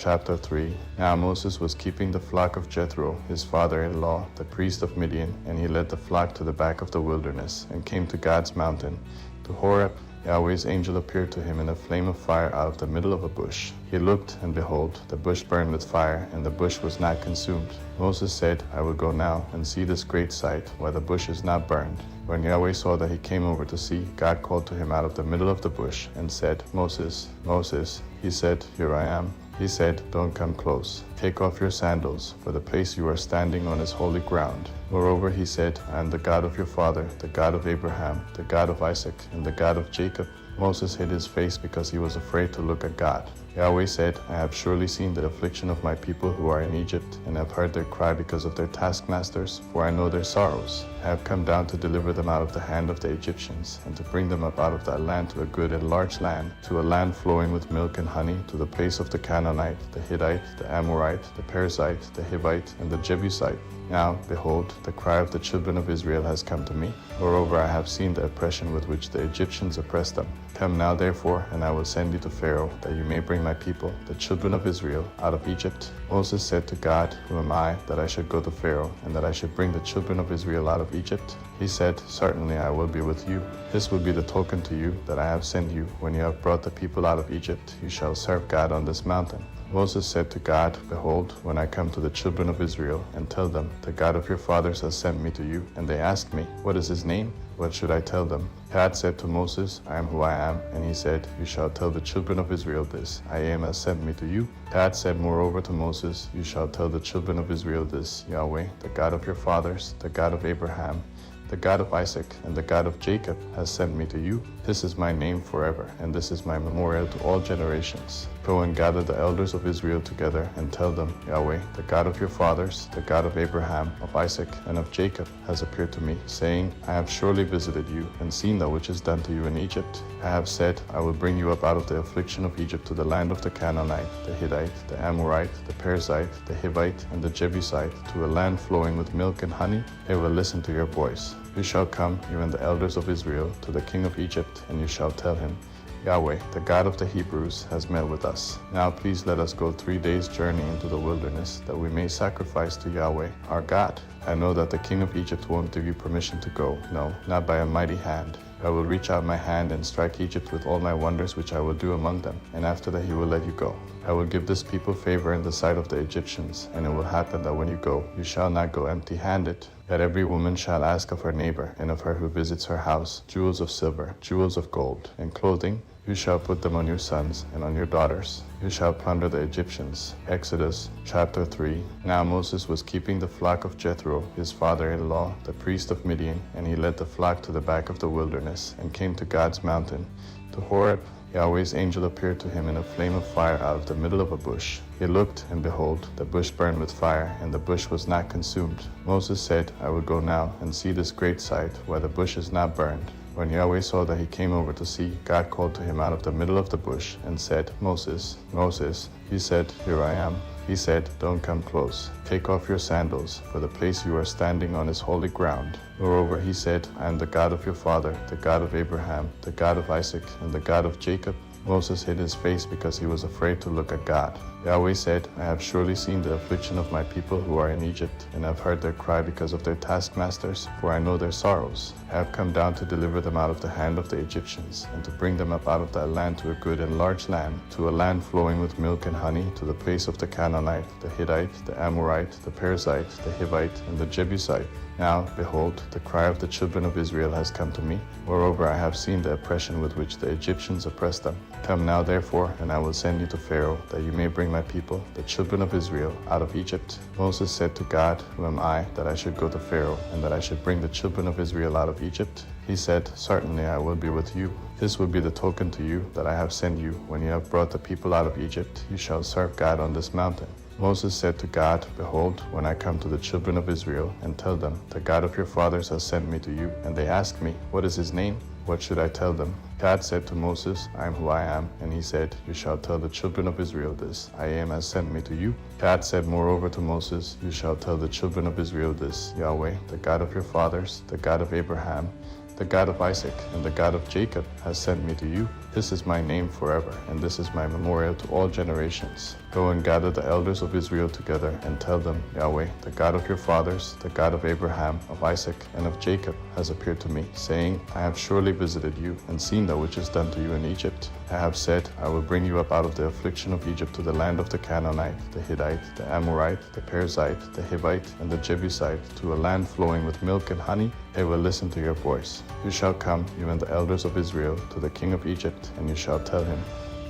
chapter 3. Now Moses was keeping the flock of Jethro, his father-in-law, the priest of Midian, and he led the flock to the back of the wilderness, and came to God's mountain, to Horeb. Yahweh's angel appeared to him in a flame of fire out of the middle of a bush. He looked, and behold, the bush burned with fire, and the bush was not consumed. Moses said, I will go now and see this great sight, why the bush is not burned. When Yahweh saw that he came over to see, God called to him out of the middle of the bush, and said, Moses, Moses. He said, Here I am. He said, Don't come close. Take off your sandals, for the place you are standing on is holy ground. Moreover, he said, I am the God of your father, the God of Abraham, the God of Isaac, and the God of Jacob. Moses hid his face because he was afraid to look at God. Yahweh said, I have surely seen the affliction of my people who are in Egypt, and have heard their cry because of their taskmasters, for I know their sorrows. I have come down to deliver them out of the hand of the Egyptians, and to bring them up out of that land to a good and large land, to a land flowing with milk and honey, to the place of the Canaanite, the Hittite, the Amorite, the Perizzite, the Hivite, and the Jebusite. Now, behold, the cry of the children of Israel has come to me. Moreover, I have seen the oppression with which the Egyptians oppress them. Come now, therefore, and I will send you to Pharaoh, that you may bring my people, the children of Israel, out of Egypt. Moses said to God, Who am I, that I should go to Pharaoh, and that I should bring the children of Israel out of Egypt? He said, Certainly I will be with you. This will be the token to you that I have sent you. When you have brought the people out of Egypt, you shall serve God on this mountain. Moses said to God, Behold, when I come to the children of Israel, and tell them, The God of your fathers has sent me to you, and they ask me, What is his name? What should I tell them? God said to Moses, I am who I am. And he said, You shall tell the children of Israel this, I am has sent me to you. God said moreover to Moses, You shall tell the children of Israel this, Yahweh, the God of your fathers, the God of Abraham, the God of Isaac, and the God of Jacob has sent me to you. This is my name forever, and this is my memorial to all generations. Go and gather the elders of Israel together, and tell them, Yahweh, the God of your fathers, the God of Abraham, of Isaac, and of Jacob, has appeared to me, saying, I have surely visited you, and seen that which is done to you in Egypt. I have said, I will bring you up out of the affliction of Egypt to the land of the Canaanite, the Hittite, the Amorite, the Perizzite, the Hivite, and the Jebusite, to a land flowing with milk and honey. They will listen to your voice. You shall come, you and the elders of Israel, to the king of Egypt, and you shall tell him, Yahweh, the God of the Hebrews, has met with us. Now please let us go 3 days' journey into the wilderness, that we may sacrifice to Yahweh, our God. I know that the king of Egypt won't give you permission to go, no, not by a mighty hand. I will reach out my hand and strike Egypt with all my wonders which I will do among them, and after that he will let you go. I will give this people favor in the sight of the Egyptians, and it will happen that when you go, you shall not go empty-handed. That every woman shall ask of her neighbor, and of her who visits her house, jewels of silver, jewels of gold, and clothing. You shall put them on your sons and on your daughters. You shall plunder the Egyptians. Exodus chapter 3. Now Moses was keeping the flock of Jethro, his father-in-law, the priest of Midian, and he led the flock to the back of the wilderness, and came to God's mountain, to Horeb. Yahweh's angel appeared to him in a flame of fire out of the middle of a bush. He looked, and behold, the bush burned with fire, and the bush was not consumed. Moses said, I will go now and see this great sight, why the bush is not burned. When Yahweh saw that he came over to see, God called to him out of the middle of the bush, and said, Moses, Moses. He said, Here I am. He said, Don't come close. Take off your sandals, for the place you are standing on is holy ground. Moreover, he said, I am the God of your father, the God of Abraham, the God of Isaac, and the God of Jacob. Moses hid his face because he was afraid to look at God. Yahweh said, I have surely seen the affliction of my people who are in Egypt, and have heard their cry because of their taskmasters, for I know their sorrows. I have come down to deliver them out of the hand of the Egyptians, and to bring them up out of that land to a good and large land, to a land flowing with milk and honey, to the place of the Canaanite, the Hittite, the Amorite, the Perizzite, the Hivite, and the Jebusite. Now, behold, the cry of the children of Israel has come to me. Moreover, I have seen the oppression with which the Egyptians oppress them. Come now, therefore, and I will send you to Pharaoh, that you may bring my people, the children of Israel, out of Egypt. Moses said to God, Who am I, that I should go to Pharaoh, and that I should bring the children of Israel out of Egypt? He said, Certainly I will be with you. This will be the token to you that I have sent you. When you have brought the people out of Egypt, you shall serve God on this mountain. Moses said to God, Behold, when I come to the children of Israel, and tell them, The God of your fathers has sent me to you, and they ask me, What is his name? What should I tell them? God said to Moses, I am who I am. And he said, You shall tell the children of Israel this, I am has sent me to you. God said moreover to Moses, You shall tell the children of Israel this, Yahweh, the God of your fathers, the God of Abraham, the God of Isaac, and the God of Jacob has sent me to you. This is my name forever, and this is my memorial to all generations. Go and gather the elders of Israel together and tell them, Yahweh, the God of your fathers, the God of Abraham, of Isaac, and of Jacob, has appeared to me, saying, I have surely visited you and seen that which is done to you in Egypt. I have said, I will bring you up out of the affliction of Egypt to the land of the Canaanite, the Hittite, the Amorite, the Perizzite, the Hivite, and the Jebusite, to a land flowing with milk and honey. They will listen to your voice. You shall come, you and the elders of Israel, to the king of Egypt, and you shall tell him,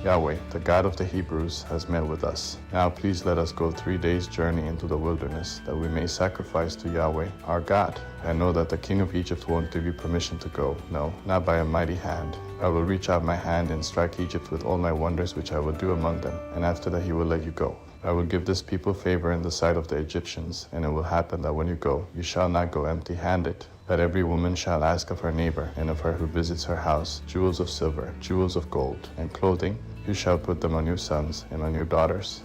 Yahweh, the God of the Hebrews, has met with us. Now please let us go 3 days' journey into the wilderness, that we may sacrifice to Yahweh, our God. I know that the king of Egypt won't give you permission to go. No, not by a mighty hand. I will reach out my hand and strike Egypt with all my wonders which I will do among them, and after that he will let you go. I will give this people favor in the sight of the Egyptians, and it will happen that when you go, you shall not go empty-handed. That every woman shall ask of her neighbor and of her who visits her house jewels of silver, jewels of gold, and clothing. You shall put them on your sons and on your daughters.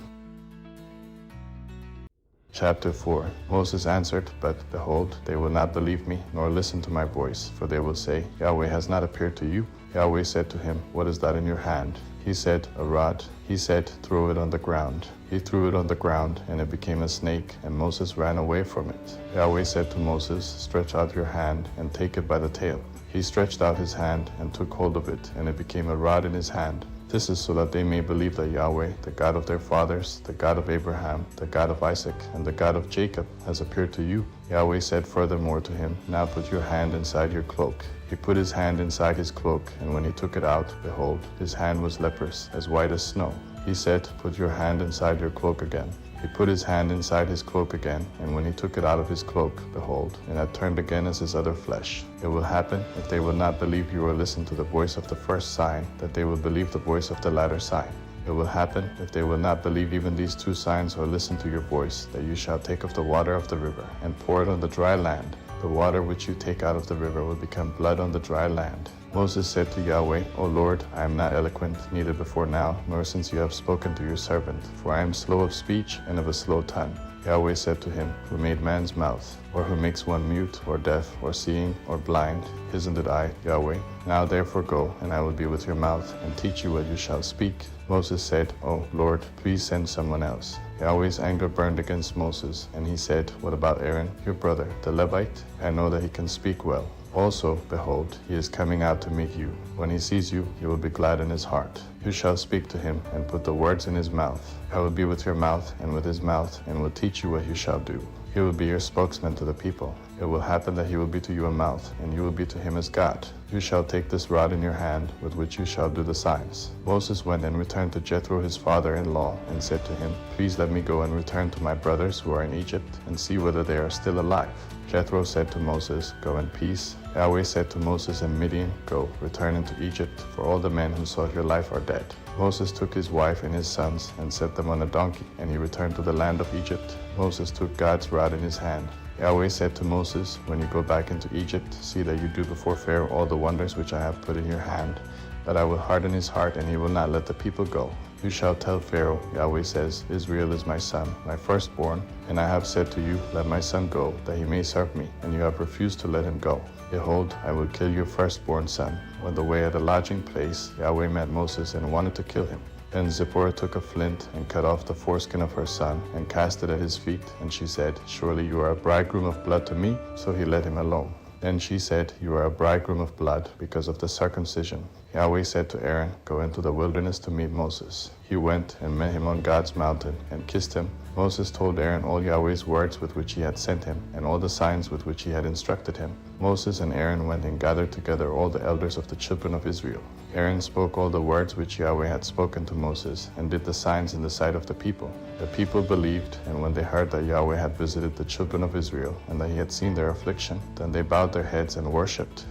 Chapter 4. Moses answered, But behold, they will not believe me, nor listen to my voice, for they will say, Yahweh has not appeared to you. Yahweh said to him, What is that in your hand? He said, A rod. He said, Throw it on the ground. He threw it on the ground, and it became a snake, and Moses ran away from it. Yahweh said to Moses, Stretch out your hand, and take it by the tail. He stretched out his hand, and took hold of it, and it became a rod in his hand. This is so that they may believe that Yahweh, the God of their fathers, the God of Abraham, the God of Isaac, and the God of Jacob, has appeared to you. Yahweh said furthermore to him, Now put your hand inside your cloak. He put his hand inside his cloak, and when he took it out, behold, his hand was leprous, as white as snow. He said, Put your hand inside your cloak again. He put his hand inside his cloak again, and when he took it out of his cloak, behold, it had turned again as his other flesh. It will happen, if they will not believe you or listen to the voice of the first sign, that they will believe the voice of the latter sign. It will happen, if they will not believe even these 2 signs or listen to your voice, that you shall take of the water of the river, and pour it on the dry land. The water which you take out of the river will become blood on the dry land. Moses said to Yahweh, O Lord, I am not eloquent, neither before now, nor since you have spoken to your servant, for I am slow of speech and of a slow tongue. Yahweh said to him, Who made man's mouth? Or who makes one mute, or deaf, or seeing, or blind? Isn't it I, Yahweh? Now therefore go, and I will be with your mouth, and teach you what you shall speak. Moses said, O Lord, please send someone else. Yahweh's anger burned against Moses, and he said, What about Aaron, your brother, the Levite? I know that he can speak well. Also, behold, he is coming out to meet you. When he sees you, you will be glad in his heart. You shall speak to him, and put the words in his mouth. I will be with your mouth, and with his mouth, and will teach you what you shall do. He will be your spokesman to the people. It will happen that he will be to you a mouth, and you will be to him as God. You shall take this rod in your hand, with which you shall do the signs. Moses went and returned to Jethro his father-in-law, and said to him, Please let me go and return to my brothers who are in Egypt, and see whether they are still alive. Jethro said to Moses, Go in peace. Yahweh said to Moses and Midian, Go, return into Egypt, for all the men who sought your life are dead. Moses took his wife and his sons, and set them on a donkey, and he returned to the land of Egypt. Moses took God's rod in his hand. Yahweh said to Moses, When you go back into Egypt, see that you do before Pharaoh all the wonders which I have put in your hand, that I will harden his heart, and he will not let the people go. You shall tell Pharaoh, Yahweh says, Israel is my son, my firstborn, and I have said to you, Let my son go, that he may serve me, and you have refused to let him go. Behold, I will kill your firstborn son. On the way at a lodging place, Yahweh met Moses and wanted to kill him. Then Zipporah took a flint and cut off the foreskin of her son and cast it at his feet, and she said, Surely you are a bridegroom of blood to me. So he let him alone. Then she said, You are a bridegroom of blood because of the circumcision. Yahweh said to Aaron, Go into the wilderness to meet Moses. He went and met him on God's mountain and kissed him. Moses told Aaron all Yahweh's words with which he had sent him, and all the signs with which he had instructed him. Moses and Aaron went and gathered together all the elders of the children of Israel. Aaron spoke all the words which Yahweh had spoken to Moses, and did the signs in the sight of the people. The people believed, and when they heard that Yahweh had visited the children of Israel, and that he had seen their affliction, then they bowed their heads and worshipped.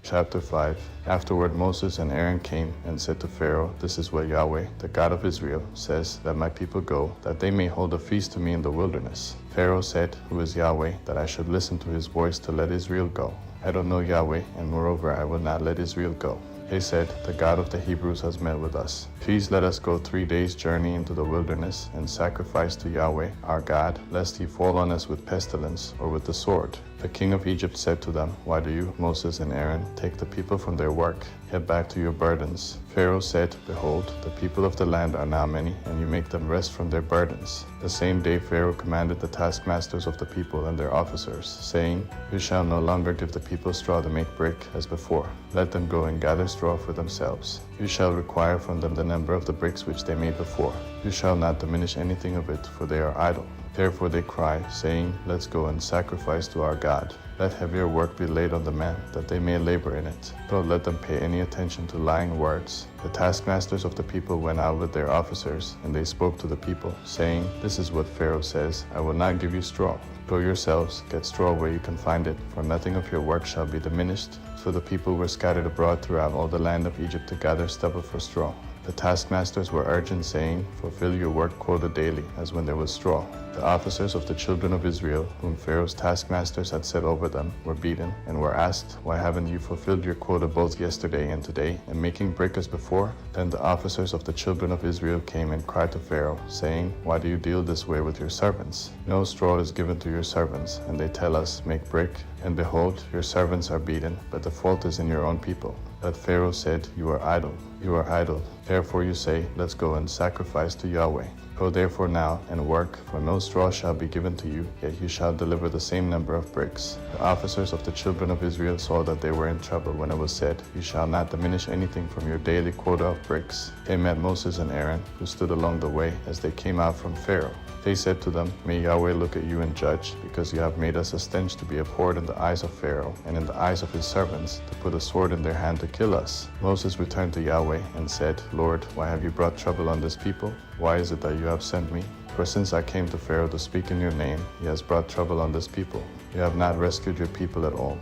Chapter 5. Afterward Moses and Aaron came and said to Pharaoh, This is what Yahweh, the God of Israel, says, Let my people go, that they may hold a feast to me in the wilderness. Pharaoh said, Who is Yahweh, that I should listen to his voice to let Israel go? I don't know Yahweh, and moreover I will not let Israel go. They said, The God of the Hebrews has met with us. Please let us go 3 days' journey into the wilderness and sacrifice to Yahweh, our God, lest he fall on us with pestilence or with the sword. The king of Egypt said to them, "Why do you, Moses and Aaron, take the people from their work? Head back to your burdens." Pharaoh said, "Behold, the people of the land are now many, and you make them rest from their burdens." The same day Pharaoh commanded the taskmasters of the people and their officers, saying, "You shall no longer give the people straw to make brick as before. Let them go and gather straw for themselves. You shall require from them the number of the bricks which they made before. You shall not diminish anything of it, for they are idle." Therefore they cry, saying, "Let's go and sacrifice to our God. Let heavier work be laid on the men, that they may labor in it. Don't let them pay any attention to lying words." The taskmasters of the people went out with their officers, and they spoke to the people, saying, "This is what Pharaoh says, I will not give you straw. Go yourselves, get straw where you can find it, for nothing of your work shall be diminished." So the people were scattered abroad throughout all the land of Egypt to gather stubble for straw. The taskmasters were urgent, saying, "Fulfill your work quota daily, as when there was straw." The officers of the children of Israel, whom Pharaoh's taskmasters had set over them, were beaten, and were asked, "Why haven't you fulfilled your quota both yesterday and today, and making brick as before?" Then the officers of the children of Israel came and cried to Pharaoh, saying, "Why do you deal this way with your servants? No straw is given to your servants, and they tell us, 'Make brick,' and behold, your servants are beaten, but the fault is in your own people." But Pharaoh said, "You are idle. You are idle. Therefore you say, 'Let's go and sacrifice to Yahweh.' Go therefore now and work, for no straw shall be given to you, yet you shall deliver the same number of bricks." The officers of the children of Israel saw that they were in trouble when it was said, "You shall not diminish anything from your daily quota of bricks." They met Moses and Aaron, who stood along the way as they came out from Pharaoh. They said to them, "May Yahweh look at you and judge, because you have made us a stench to be abhorred in the eyes of Pharaoh and in the eyes of his servants, to put a sword in their hand to kill us." Moses returned to Yahweh and said, "Lord, why have you brought trouble on this people? Why is it that you have sent me? For since I came to Pharaoh to speak in your name, he has brought trouble on this people. You have not rescued your people at all."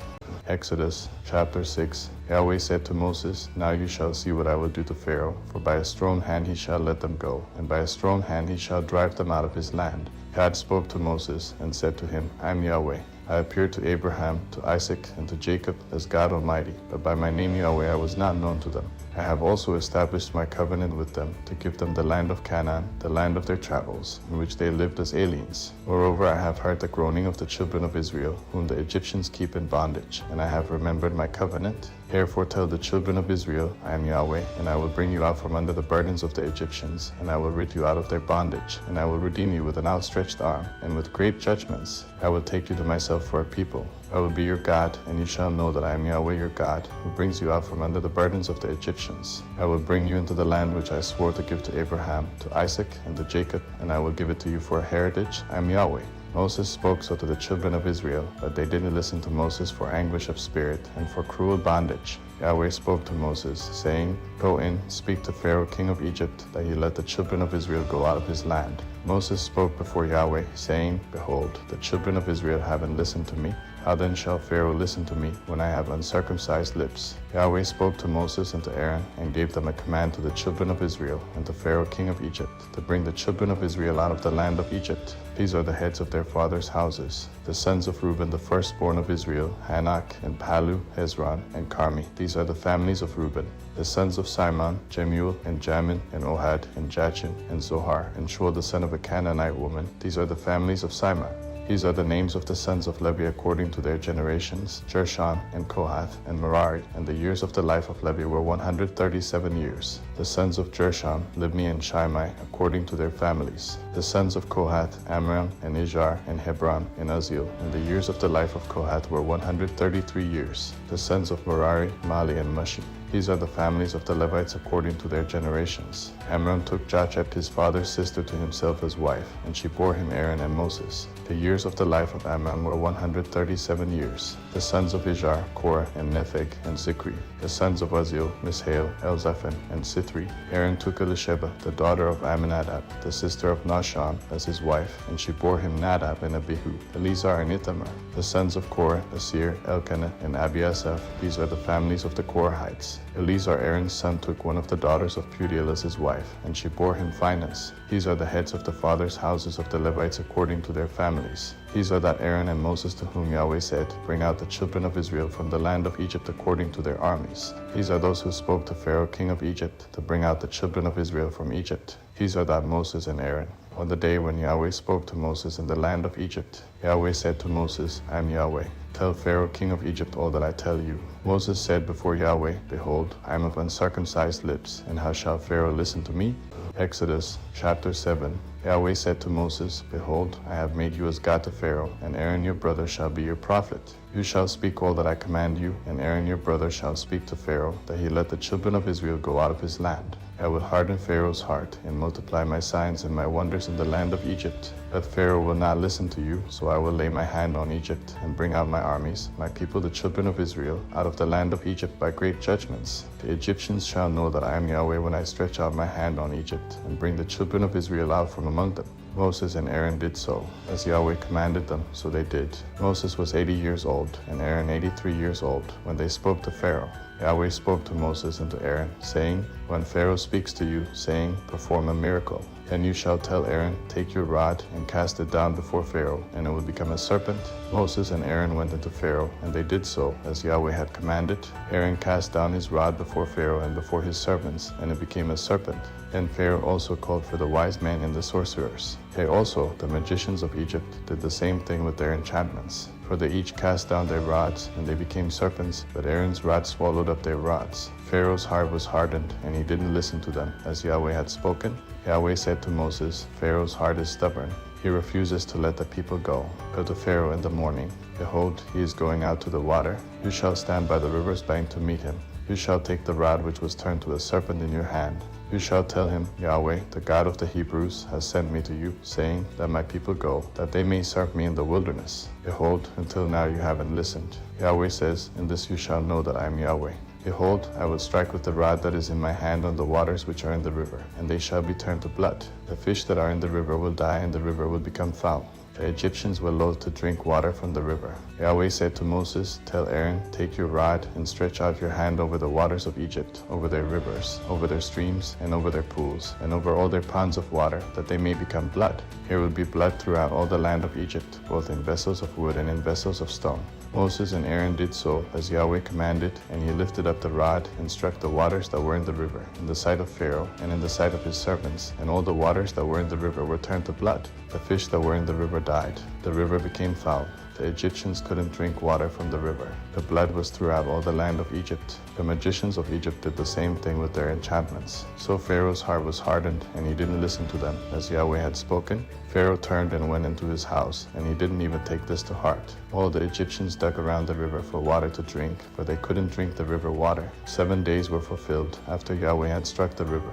Exodus chapter 6. Yahweh said to Moses, "Now you shall see what I will do to Pharaoh, for by a strong hand he shall let them go, and by a strong hand he shall drive them out of his land." God spoke to Moses and said to him, "I am Yahweh. I appeared to Abraham, to Isaac, and to Jacob as God Almighty, but by my name Yahweh I was not known to them. I have also established my covenant with them to give them the land of Canaan, the land of their travels, in which they lived as aliens. Moreover, I have heard the groaning of the children of Israel, whom the Egyptians keep in bondage, and I have remembered my covenant. Therefore tell the children of Israel, I am Yahweh, and I will bring you out from under the burdens of the Egyptians, and I will rid you out of their bondage, and I will redeem you with an outstretched arm, and with great judgments. I will take you to myself for a people. I will be your God, and you shall know that I am Yahweh your God, who brings you out from under the burdens of the Egyptians. I will bring you into the land which I swore to give to Abraham, to Isaac, and to Jacob, and I will give it to you for a heritage. I am Yahweh." Moses spoke so to the children of Israel, but they didn't listen to Moses for anguish of spirit and for cruel bondage. Yahweh spoke to Moses, saying, "Go in, speak to Pharaoh king of Egypt, that he let the children of Israel go out of his land." Moses spoke before Yahweh, saying, "Behold, the children of Israel haven't listened to me. How then shall Pharaoh listen to me when I have uncircumcised lips?" Yahweh spoke to Moses and to Aaron, and gave them a command to the children of Israel and to Pharaoh king of Egypt, to bring the children of Israel out of the land of Egypt. These are the heads of their fathers' houses. The sons of Reuben, the firstborn of Israel, Hanak, and Palu, Hezron, and Carmi. These are the families of Reuben. The sons of Simon, Jemuel, and Jamin, and Ohad, and Jachin, and Zohar, and Shua the son of a Canaanite woman. These are the families of Simon. These are the names of the sons of Levi according to their generations, Gershon, and Kohath, and Merari. And the years of the life of Levi were 137 years. The sons of Gershon, Libni and Shimei, according to their families. The sons of Kohath, Amram, and Izhar, and Hebron, and Uzziel. And the years of the life of Kohath were 133 years. The sons of Merari, Mali, and Mushi. These are the families of the Levites according to their generations. Amram took Jocheb his father's sister to himself as wife, and she bore him Aaron and Moses. The years of the life of Amram were 137 years. The sons of Izhar, Korah, and Nepheg, and Zikri. The sons of Uzziel, Mishael, Elzaphan, and Sithri. Aaron took Elisheba, the daughter of Amminadab, the sister of Nahshon, as his wife, and she bore him Nadab and Abihu, Eleazar and Ithamar. The sons of Korah, Asir, Elkanah, and Abiasaph. These are the families of the Korahites. Eleazar, Aaron's son, took one of the daughters of Putiel as his wife, and she bore him Phinehas. These are the heads of the fathers' houses of the Levites according to their families. These are that Aaron and Moses to whom Yahweh said, "Bring out the children of Israel from the land of Egypt according to their armies." These are those who spoke to Pharaoh king of Egypt to bring out the children of Israel from Egypt. These are that Moses and Aaron. On the day when Yahweh spoke to Moses in the land of Egypt, Yahweh said to Moses, I am Yahweh. Tell Pharaoh, king of Egypt, all that I tell you. Moses said before Yahweh, Behold, I am of uncircumcised lips, and how shall Pharaoh listen to me? Exodus chapter 7. Yahweh said to Moses, Behold, I have made you as God to Pharaoh, and Aaron your brother shall be your prophet. You shall speak all that I command you, and Aaron your brother shall speak to Pharaoh, that he let the children of Israel go out of his land. I will harden Pharaoh's heart, and multiply my signs and my wonders in the land of Egypt. But Pharaoh will not listen to you, so I will lay my hand on Egypt, and bring out my armies, my people the children of Israel, out of the land of Egypt by great judgments. The Egyptians shall know that I am Yahweh when I stretch out my hand on Egypt, and bring the children of Israel out from among them. Moses and Aaron did so, as Yahweh commanded them, so they did. Moses was 80 years old, and Aaron 83 years old, when they spoke to Pharaoh. Yahweh spoke to Moses and to Aaron, saying, When Pharaoh speaks to you, saying, Perform a miracle, then you shall tell Aaron, Take your rod and cast it down before Pharaoh, and it will become a serpent. Moses and Aaron went into Pharaoh, and they did so, as Yahweh had commanded. Aaron cast down his rod before Pharaoh and before his servants, and it became a serpent. Then Pharaoh also called for the wise men and the sorcerers. They also, the magicians of Egypt, did the same thing with their enchantments. For they each cast down their rods, and they became serpents, but Aaron's rod swallowed up their rods. Pharaoh's heart was hardened, and he didn't listen to them, as Yahweh had spoken. Yahweh said to Moses, Pharaoh's heart is stubborn. He refuses to let the people go. Go to Pharaoh in the morning. Behold, he is going out to the water. You shall stand by the river's bank to meet him. You shall take the rod which was turned to a serpent in your hand. You shall tell him, Yahweh, the God of the Hebrews, has sent me to you, saying, Let my people go, that they may serve me in the wilderness. Behold, until now you haven't listened. Yahweh says, In this you shall know that I am Yahweh. Behold, I will strike with the rod that is in my hand on the waters which are in the river, and they shall be turned to blood. The fish that are in the river will die, and the river will become foul. The Egyptians were loath to drink water from the river. Yahweh said to Moses, Tell Aaron, Take your rod and stretch out your hand over the waters of Egypt, over their rivers, over their streams, and over their pools, and over all their ponds of water, that they may become blood. There will be blood throughout all the land of Egypt, both in vessels of wood and in vessels of stone. Moses and Aaron did so, as Yahweh commanded, and he lifted up the rod and struck the waters that were in the river, in the sight of Pharaoh, and in the sight of his servants, and all the waters that were in the river were turned to blood. The fish that were in the river died. The river became foul. The Egyptians couldn't drink water from the river. The blood was throughout all the land of Egypt. The magicians of Egypt did the same thing with their enchantments. So Pharaoh's heart was hardened, and he didn't listen to them, as Yahweh had spoken. Pharaoh turned and went into his house, and he didn't even take this to heart. All the Egyptians dug around the river for water to drink, for they couldn't drink the river water. 7 days were fulfilled after Yahweh had struck the river.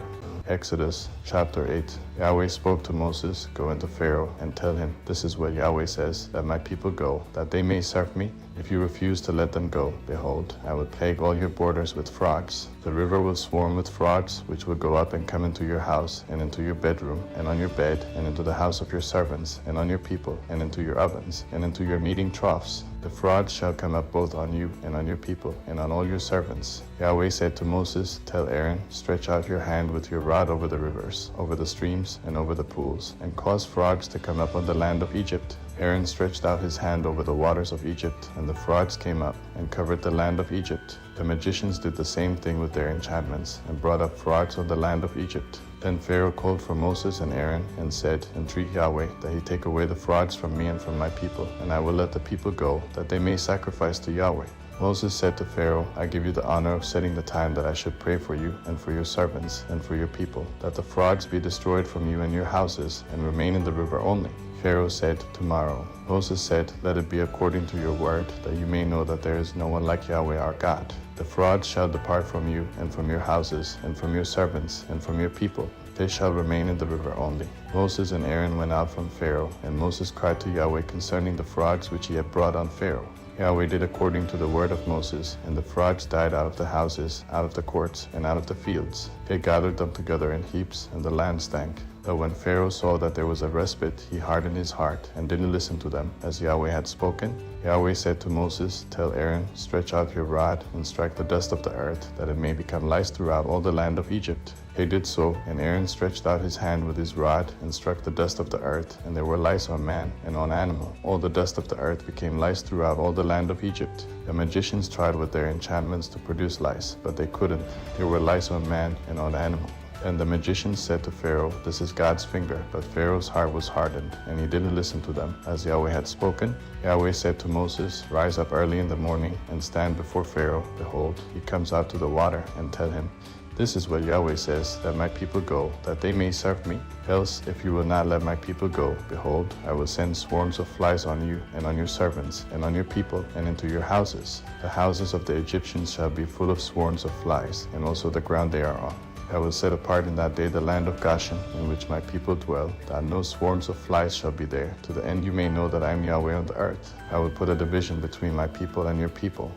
Exodus chapter 8. Yahweh spoke to Moses, Go into Pharaoh and tell him, This is what Yahweh says, Let my people go, that they may serve me. If you refuse to let them go, behold, I will plague all your borders with frogs. The river will swarm with frogs, which will go up and come into your house, and into your bedroom, and on your bed, and into the house of your servants, and on your people, and into your ovens, and into your kneading troughs. The frogs shall come up both on you and on your people, and on all your servants. Yahweh said to Moses, Tell Aaron, Stretch out your hand with your rod over the rivers, over the streams, and over the pools, and cause frogs to come up on the land of Egypt. Aaron stretched out his hand over the waters of Egypt, and the frogs came up and covered the land of Egypt. The magicians did the same thing with their enchantments, and brought up frogs on the land of Egypt. Then Pharaoh called for Moses and Aaron, and said, Entreat Yahweh that he take away the frogs from me and from my people, and I will let the people go, that they may sacrifice to Yahweh. Moses said to Pharaoh, I give you the honor of setting the time that I should pray for you and for your servants and for your people, that the frogs be destroyed from you and your houses, and remain in the river only. Pharaoh said, Tomorrow. Moses said, Let it be according to your word, that you may know that there is no one like Yahweh our God. The frogs shall depart from you, and from your houses, and from your servants, and from your people. They shall remain in the river only. Moses and Aaron went out from Pharaoh, and Moses cried to Yahweh concerning the frogs which he had brought on Pharaoh. Yahweh did according to the word of Moses, and the frogs died out of the houses, out of the courts, and out of the fields. They gathered them together in heaps, and the land stank. But when Pharaoh saw that there was a respite, he hardened his heart, and didn't listen to them, as Yahweh had spoken. Yahweh said to Moses, Tell Aaron, Stretch out your rod, and strike the dust of the earth, that it may become lice throughout all the land of Egypt. They did so, and Aaron stretched out his hand with his rod, and struck the dust of the earth, and there were lice on man and on animal. All the dust of the earth became lice throughout all the land of Egypt. The magicians tried with their enchantments to produce lice, but they couldn't. There were lice on man and on animal. And the magicians said to Pharaoh, "This is God's finger." But Pharaoh's heart was hardened, and he didn't listen to them, as Yahweh had spoken. Yahweh said to Moses, "Rise up early in the morning and stand before Pharaoh. Behold, he comes out to the water, and tell him, 'This is what Yahweh says, let my people go, that they may serve me. Else, if you will not let my people go, behold, I will send swarms of flies on you, and on your servants, and on your people, and into your houses. The houses of the Egyptians shall be full of swarms of flies, and also the ground they are on. I will set apart in that day the land of Goshen, in which my people dwell, that no swarms of flies shall be there, to the end you may know that I am Yahweh on the earth. I will put a division between my people and your people.'"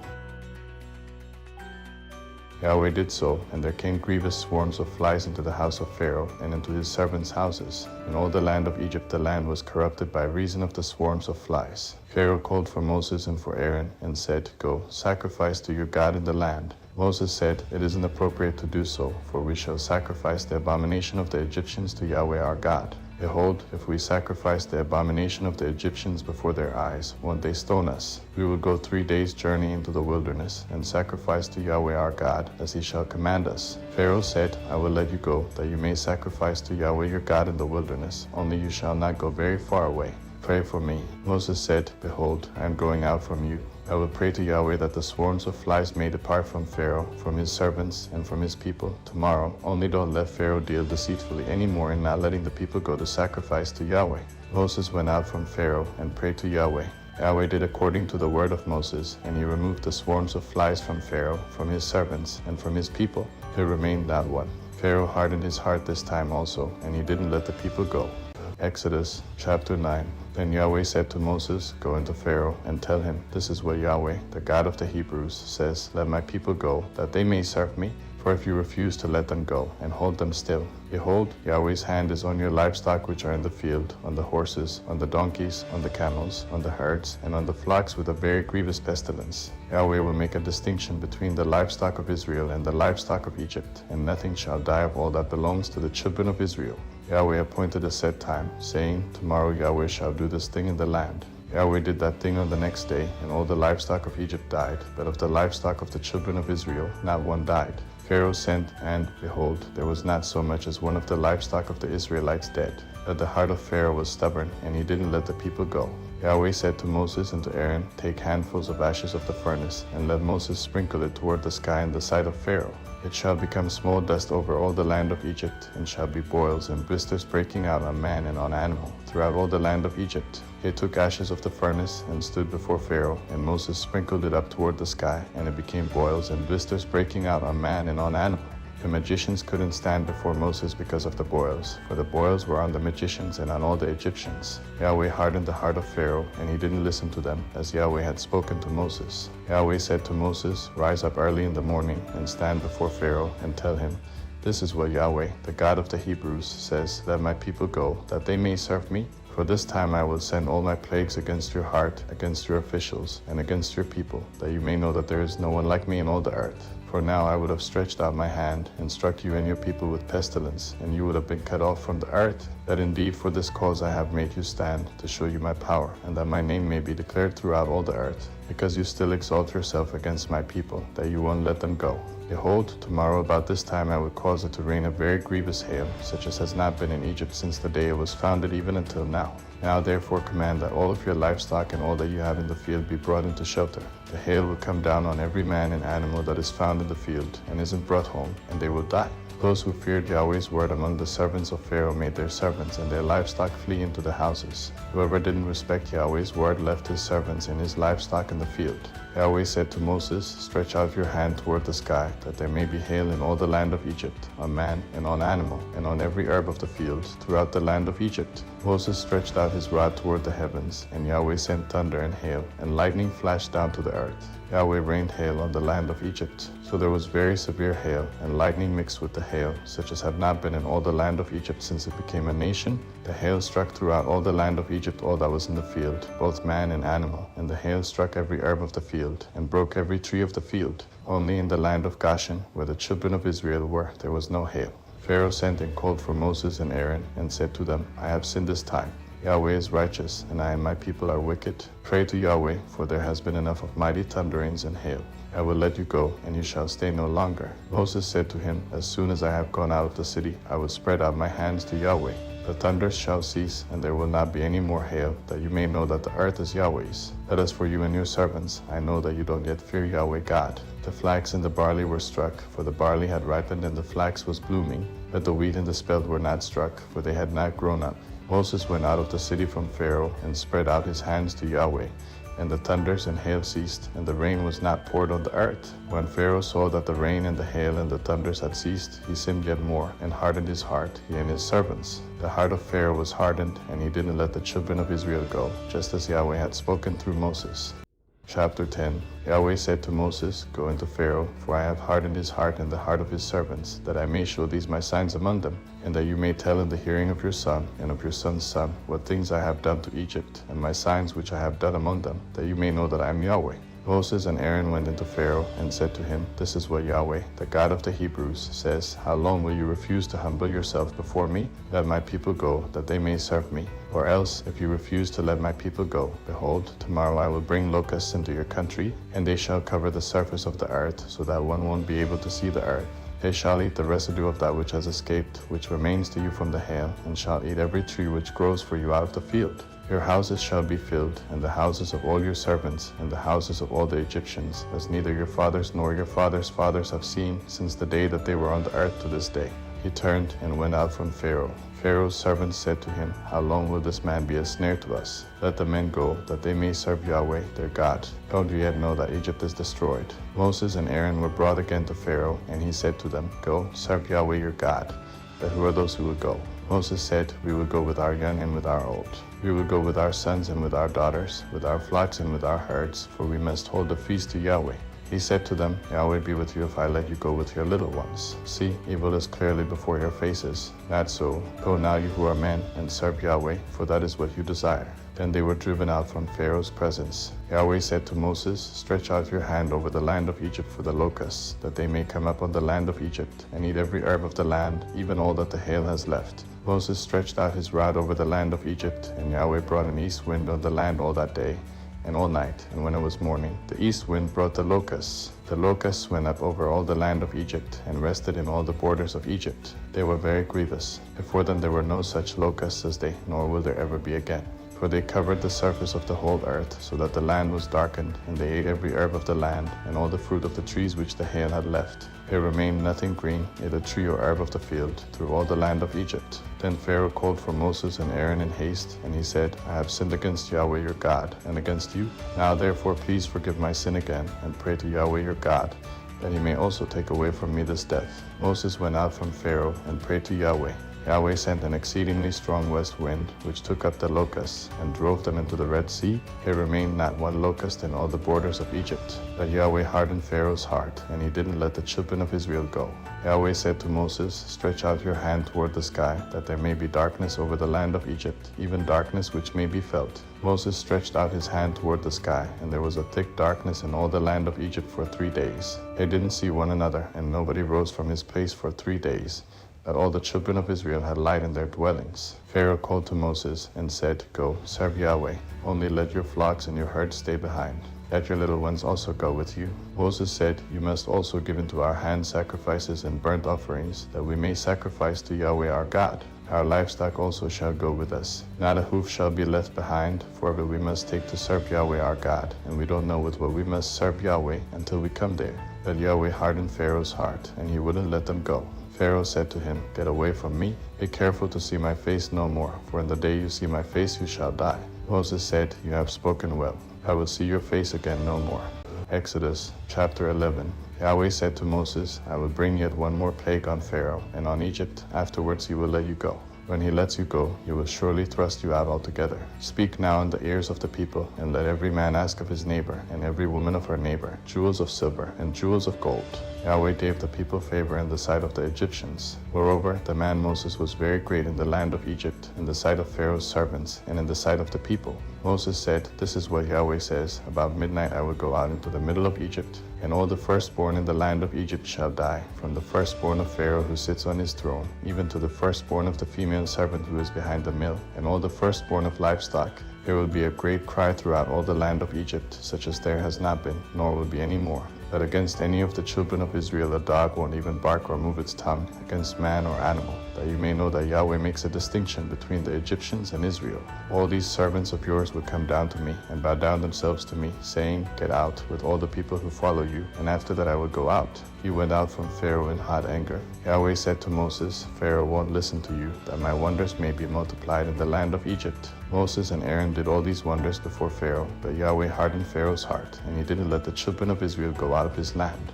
Yahweh did so, and there came grievous swarms of flies into the house of Pharaoh, and into his servants' houses. In all the land of Egypt the land was corrupted by reason of the swarms of flies. Pharaoh called for Moses and for Aaron, and said, "Go, sacrifice to your God in the land." Moses said, "It isn't appropriate to do so, for we shall sacrifice the abomination of the Egyptians to Yahweh our God. Behold, if we sacrifice the abomination of the Egyptians before their eyes, won't they stone us? We will go 3 days' journey into the wilderness, and sacrifice to Yahweh our God, as he shall command us." Pharaoh said, "I will let you go, that you may sacrifice to Yahweh your God in the wilderness, only you shall not go very far away. Pray for me." Moses said, "Behold, I am going out from you. I will pray to Yahweh that the swarms of flies may depart from Pharaoh, from his servants, and from his people tomorrow. Only don't let Pharaoh deal deceitfully any more in not letting the people go to sacrifice to Yahweh." Moses went out from Pharaoh and prayed to Yahweh. Yahweh did according to the word of Moses, and he removed the swarms of flies from Pharaoh, from his servants, and from his people. There remained not one. Pharaoh hardened his heart this time also, and he didn't let the people go. Exodus chapter 9. Then Yahweh said to Moses, "Go into Pharaoh and tell him, 'This is what Yahweh, the God of the Hebrews, says, let my people go, that they may serve me. For if you refuse to let them go, and hold them still, behold, Yahweh's hand is on your livestock which are in the field, on the horses, on the donkeys, on the camels, on the herds, and on the flocks with a very grievous pestilence. Yahweh will make a distinction between the livestock of Israel and the livestock of Egypt, and nothing shall die of all that belongs to the children of Israel.' Yahweh appointed a set time, saying, 'Tomorrow Yahweh shall do this thing in the land.' Yahweh did that thing on the next day, and all the livestock of Egypt died, but of the livestock of the children of Israel not one died. Pharaoh sent, and, behold, there was not so much as one of the livestock of the Israelites dead. But the heart of Pharaoh was stubborn, and he didn't let the people go. Yahweh said to Moses and to Aaron, 'Take handfuls of ashes of the furnace, and let Moses sprinkle it toward the sky in the sight of Pharaoh. It shall become small dust over all the land of Egypt, and shall be boils and blisters breaking out on man and on animal, throughout all the land of Egypt.' He took ashes of the furnace, and stood before Pharaoh, and Moses sprinkled it up toward the sky, and it became boils and blisters breaking out on man and on animal. The magicians couldn't stand before Moses because of the boils, for the boils were on the magicians and on all the Egyptians. Yahweh hardened the heart of Pharaoh, and he didn't listen to them, as Yahweh had spoken to Moses. Yahweh said to Moses, "Rise up early in the morning, and stand before Pharaoh, and tell him, 'This is what Yahweh, the God of the Hebrews, says, let my people go, that they may serve me. For this time I will send all my plagues against your heart, against your officials, and against your people, that you may know that there is no one like me in all the earth. For now I would have stretched out my hand, and struck you and your people with pestilence, and you would have been cut off from the earth. That indeed for this cause I have made you stand, to show you my power, and that my name may be declared throughout all the earth. Because you still exalt yourself against my people, that you won't let them go. Behold, tomorrow about this time I will cause it to rain a very grievous hail, such as has not been in Egypt since the day it was founded even until now. Now therefore command that all of your livestock and all that you have in the field be brought into shelter. The hail will come down on every man and animal that is found in the field, and isn't brought home, and they will die. Those who feared Yahweh's word among the servants of Pharaoh made their servants and their livestock flee into the houses. Whoever didn't respect Yahweh's word left his servants and his livestock in the field. Yahweh said to Moses, "Stretch out your hand toward the sky, that there may be hail in all the land of Egypt, on man and on animal, and on every herb of the field, throughout the land of Egypt." Moses stretched out his rod toward the heavens, and Yahweh sent thunder and hail, and lightning flashed down to the earth. Yahweh rained hail on the land of Egypt. So there was very severe hail, and lightning mixed with the hail, such as had not been in all the land of Egypt since it became a nation. The hail struck throughout all the land of Egypt all that was in the field, both man and animal. And the hail struck every herb of the field, and broke every tree of the field. Only in the land of Goshen, where the children of Israel were, there was no hail. Pharaoh sent and called for Moses and Aaron, and said to them, "I have sinned this time. Yahweh is righteous, and I and my people are wicked. Pray to Yahweh, for there has been enough of mighty thunderings and hail. I will let you go, and you shall stay no longer. Moses said to him, As soon as I have gone out of the city, I will spread out my hands to Yahweh. The thunders shall cease, and there will not be any more hail, that you may know that the earth is Yahweh's. That is for you and your servants. I know that you don't yet fear Yahweh God. The flax and the barley were struck, for the barley had ripened and the flax was blooming. But the wheat and the spelt were not struck, for they had not grown up. Moses went out of the city from Pharaoh, and spread out his hands to Yahweh. And the thunders and hail ceased, and the rain was not poured on the earth. When Pharaoh saw that the rain and the hail and the thunders had ceased, he sinned yet more, and hardened his heart, he and his servants. The heart of Pharaoh was hardened, and he didn't let the children of Israel go, just as Yahweh had spoken through Moses. Chapter 10. Yahweh said to Moses, Go into Pharaoh, for I have hardened his heart and the heart of his servants, that I may show these my signs among them, and that you may tell in the hearing of your son and of your son's son what things I have done to Egypt, and my signs which I have done among them, that you may know that I am Yahweh. Moses and Aaron went into Pharaoh and said to him, This is what Yahweh, the God of the Hebrews, says, How long will you refuse to humble yourself before me? Let my people go, that they may serve me. Or else, if you refuse to let my people go, behold, tomorrow I will bring locusts into your country, and they shall cover the surface of the earth, so that one won't be able to see the earth. They shall eat the residue of that which has escaped, which remains to you from the hail, and shall eat every tree which grows for you out of the field. Your houses shall be filled, and the houses of all your servants, and the houses of all the Egyptians, as neither your fathers nor your fathers' fathers have seen since the day that they were on the earth to this day. He turned and went out from Pharaoh. Pharaoh's servants said to him, How long will this man be a snare to us? Let the men go, that they may serve Yahweh, their God. Don't you yet know that Egypt is destroyed? Moses and Aaron were brought again to Pharaoh, and he said to them, Go, serve Yahweh your God. But who are those who will go? Moses said, We will go with our young and with our old. We will go with our sons and with our daughters, with our flocks and with our herds, for we must hold a feast to Yahweh. He said to them, Yahweh be with you if I let you go with your little ones. See, evil is clearly before your faces. Not so. Go now, you who are men, and serve Yahweh, for that is what you desire. Then they were driven out from Pharaoh's presence. Yahweh said to Moses, Stretch out your hand over the land of Egypt for the locusts, that they may come up on the land of Egypt, and eat every herb of the land, even all that the hail has left. Moses stretched out his rod over the land of Egypt, and Yahweh brought an east wind on the land all that day, and all night, and when it was morning, the east wind brought the locusts. The locusts went up over all the land of Egypt, and rested in all the borders of Egypt. They were very grievous. Before them there were no such locusts as they, nor will there ever be again. For they covered the surface of the whole earth, so that the land was darkened, and they ate every herb of the land, and all the fruit of the trees which the hail had left. There remained nothing green, neither tree or herb of the field, through all the land of Egypt. Then Pharaoh called for Moses and Aaron in haste, and he said, I have sinned against Yahweh your God, and against you. Now therefore please forgive my sin again, and pray to Yahweh your God, that he may also take away from me this death. Moses went out from Pharaoh, and prayed to Yahweh. Yahweh sent an exceedingly strong west wind, which took up the locusts, and drove them into the Red Sea. There remained not one locust in all the borders of Egypt. But Yahweh hardened Pharaoh's heart, and he didn't let the children of Israel go. Yahweh said to Moses, Stretch out your hand toward the sky, that there may be darkness over the land of Egypt, even darkness which may be felt. Moses stretched out his hand toward the sky, and there was a thick darkness in all the land of Egypt for 3 days. They didn't see one another, and nobody rose from his place for 3 days. That all the children of Israel had light in their dwellings. Pharaoh called to Moses and said, Go, serve Yahweh. Only let your flocks and your herds stay behind. Let your little ones also go with you. Moses said, You must also give into our hands sacrifices and burnt offerings, that we may sacrifice to Yahweh our God. Our livestock also shall go with us. Not a hoof shall be left behind, for we must take to serve Yahweh our God, and we don't know with what we must serve Yahweh until we come there. But Yahweh hardened Pharaoh's heart, and he wouldn't let them go. Pharaoh said to him, Get away from me. Be careful to see my face no more, for in the day you see my face you shall die. Moses said, You have spoken well. I will see your face again no more. Exodus chapter 11. Yahweh said to Moses, I will bring yet one more plague on Pharaoh and on Egypt. Afterwards he will let you go. When he lets you go, he will surely thrust you out altogether. Speak now in the ears of the people, and let every man ask of his neighbor, and every woman of her neighbor, jewels of silver and jewels of gold. Yahweh gave the people favor in the sight of the Egyptians. Moreover, the man Moses was very great in the land of Egypt, in the sight of Pharaoh's servants, and in the sight of the people. Moses said, This is what Yahweh says, About midnight I will go out into the middle of Egypt, And all the firstborn in the land of Egypt shall die, from the firstborn of Pharaoh who sits on his throne, even to the firstborn of the female servant who is behind the mill, and all the firstborn of livestock. There will be a great cry throughout all the land of Egypt, such as there has not been, nor will be any more. That against any of the children of Israel a dog won't even bark or move its tongue, against man or animal, that you may know that Yahweh makes a distinction between the Egyptians and Israel. All these servants of yours would come down to me, and bow down themselves to me, saying, Get out, with all the people who follow you, and after that I will go out. He went out from Pharaoh in hot anger. Yahweh said to Moses, Pharaoh won't listen to you, that my wonders may be multiplied in the land of Egypt. Moses and Aaron did all these wonders before Pharaoh, but Yahweh hardened Pharaoh's heart, and he didn't let the children of Israel go out of his land.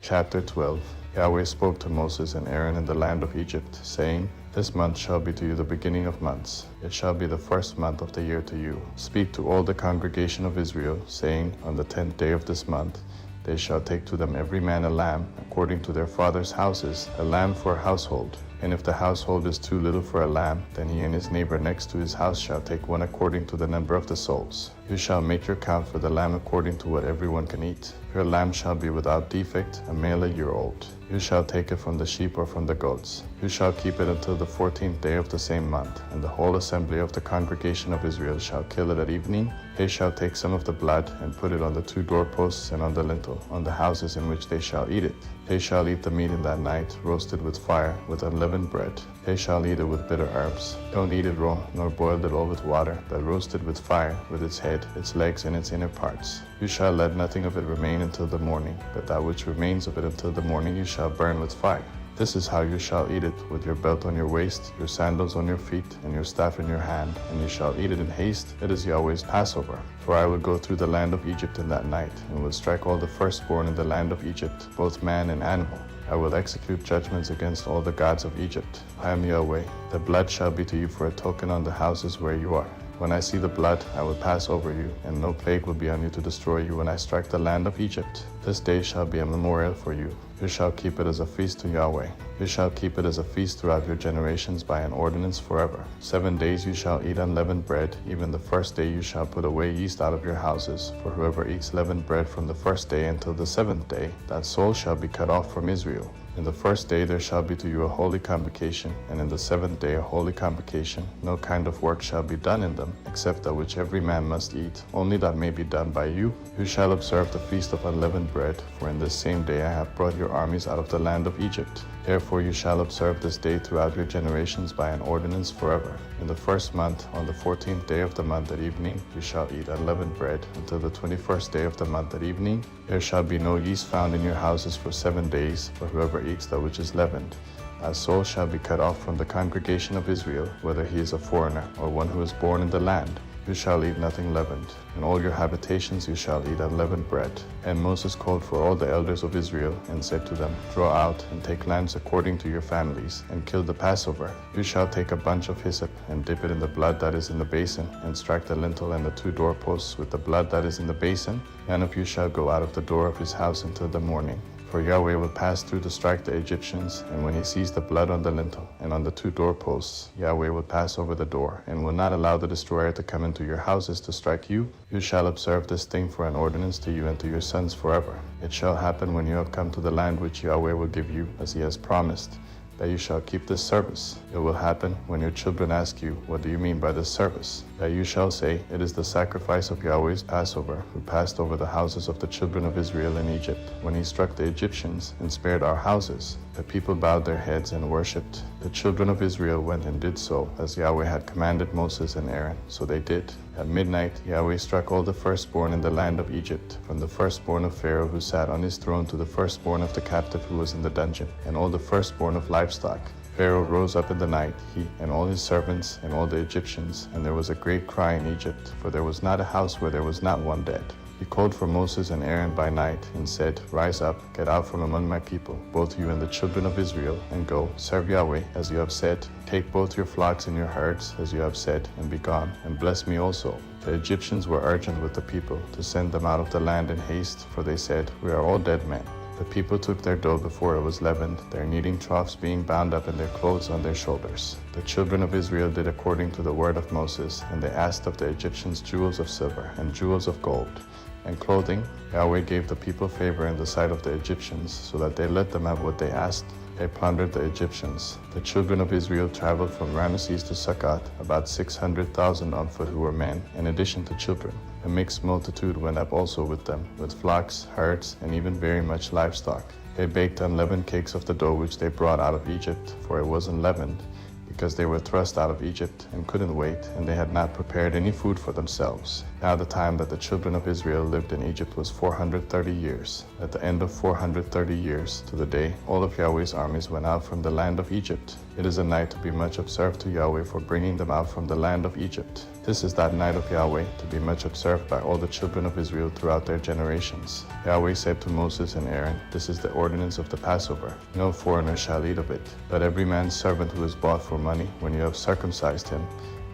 Chapter 12. Yahweh spoke to Moses and Aaron in the land of Egypt, saying, This month shall be to you the beginning of months. It shall be the first month of the year to you. Speak to all the congregation of Israel, saying, On the 10th day of this month, they shall take to them every man a lamb, according to their fathers' houses, a lamb for a household. And if the household is too little for a lamb, then he and his neighbor next to his house shall take one according to the number of the souls. You shall make your count for the lamb according to what everyone can eat. Your lamb shall be without defect, a male a year old. You shall take it from the sheep or from the goats. You shall keep it until the 14th day of the same month, and the whole assembly of the congregation of Israel shall kill it at evening. They shall take some of the blood and put it on the 2 doorposts and on the lintel, on the houses in which they shall eat it. They shall eat the meat in that night, roasted with fire, with unleavened bread. They shall eat it with bitter herbs. Don't eat it raw, nor boil it all with water, but roast it with fire, with its head, its legs, and its inner parts. You shall let nothing of it remain until the morning, but that which remains of it until the morning you shall burn with fire. This is how you shall eat it, with your belt on your waist, your sandals on your feet, and your staff in your hand, and you shall eat it in haste. It is Yahweh's Passover. For I will go through the land of Egypt in that night, and will strike all the firstborn in the land of Egypt, both man and animal. I will execute judgments against all the gods of Egypt. I am Yahweh. The blood shall be to you for a token on the houses where you are. When I see the blood, I will pass over you, and no plague will be on you to destroy you when I strike the land of Egypt. This day shall be a memorial for you. You shall keep it as a feast to Yahweh. You shall keep it as a feast throughout your generations by an ordinance forever. 7 days you shall eat unleavened bread. Even the first day you shall put away yeast out of your houses. For whoever eats leavened bread from the first day until the 7th day, that soul shall be cut off from Israel. In the first day there shall be to you a holy convocation, and in the 7th day a holy convocation. No kind of work shall be done in them, except that which every man must eat, only that may be done by you. You shall observe the feast of unleavened bread, for in this same day I have brought your armies out of the land of Egypt. Therefore you shall observe this day throughout your generations by an ordinance forever. In the first month, on the 14th day of the month at evening, you shall eat unleavened bread. Until the 21st day of the month at evening, there shall be no yeast found in your houses for 7 days, for whoever eats that which is leavened. That soul shall be cut off from the congregation of Israel, whether he is a foreigner or one who is born in the land. You shall eat nothing leavened. In all your habitations you shall eat unleavened bread. And Moses called for all the elders of Israel, and said to them, Draw out, and take lambs according to your families, and kill the Passover. You shall take a bunch of hyssop, and dip it in the blood that is in the basin, and strike the lintel and the 2 doorposts with the blood that is in the basin. None of you shall go out of the door of his house until the morning. For Yahweh will pass through to strike the Egyptians, and when he sees the blood on the lintel and on the 2 doorposts, Yahweh will pass over the door, and will not allow the destroyer to come into your houses to strike you. You shall observe this thing for an ordinance to you and to your sons forever. It shall happen when you have come to the land which Yahweh will give you, as he has promised, that you shall keep this service. It will happen when your children ask you, What do you mean by this service? That you shall say, It is the sacrifice of Yahweh's Passover, who passed over the houses of the children of Israel in Egypt, when he struck the Egyptians and spared our houses. The people bowed their heads and worshipped. The children of Israel went and did so, as Yahweh had commanded Moses and Aaron. So they did. At midnight, Yahweh struck all the firstborn in the land of Egypt, from the firstborn of Pharaoh who sat on his throne to the firstborn of the captive who was in the dungeon, and all the firstborn of livestock. Pharaoh rose up in the night, he and all his servants and all the Egyptians, and there was a great cry in Egypt, for there was not a house where there was not one dead. He called for Moses and Aaron by night, and said, Rise up, get out from among my people, both you and the children of Israel, and go, serve Yahweh, as you have said. Take both your flocks and your herds, as you have said, and be gone, and bless me also. The Egyptians were urgent with the people to send them out of the land in haste, for they said, We are all dead men. The people took their dough before it was leavened, their kneading troughs being bound up and their clothes on their shoulders. The children of Israel did according to the word of Moses, and they asked of the Egyptians jewels of silver and jewels of gold. and clothing, Yahweh gave the people favor in the sight of the Egyptians, so that they let them have what they asked. They plundered the Egyptians. The children of Israel traveled from Ramesses to Succoth, about 600,000 on foot who were men, in addition to children. A mixed multitude went up also with them, with flocks, herds, and even very much livestock. They baked unleavened cakes of the dough which they brought out of Egypt, for it was unleavened, because they were thrust out of Egypt and couldn't wait, and they had not prepared any food for themselves. Now the time that the children of Israel lived in Egypt was 430 years. At the end of 430 years, to the day, all of Yahweh's armies went out from the land of Egypt. It is a night to be much observed to Yahweh for bringing them out from the land of Egypt. This is that night of Yahweh, to be much observed by all the children of Israel throughout their generations. Yahweh said to Moses and Aaron, "This is the ordinance of the Passover. No foreigner shall eat of it. But every man's servant who is bought for money, when you have circumcised him,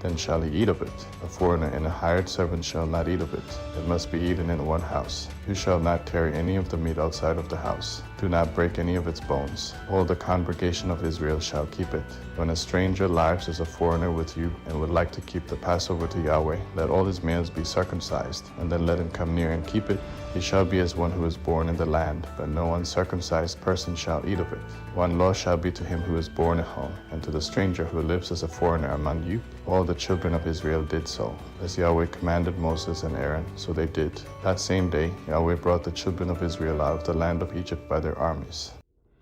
then shall he eat of it. A foreigner and a hired servant shall not eat of it. It must be eaten in one house. You shall not carry any of the meat outside of the house. Do not break any of its bones. All the congregation of Israel shall keep it. When a stranger lives as a foreigner with you and would like to keep the Passover to Yahweh, let all his males be circumcised, and then let him come near and keep it. He shall be as one who is born in the land, but no uncircumcised person shall eat of it. One law shall be to him who is born at home, and to the stranger who lives as a foreigner among you." All the children of Israel did so, as Yahweh commanded Moses and Aaron, so they did. That same day Yahweh brought the children of Israel out of the land of Egypt by their armies.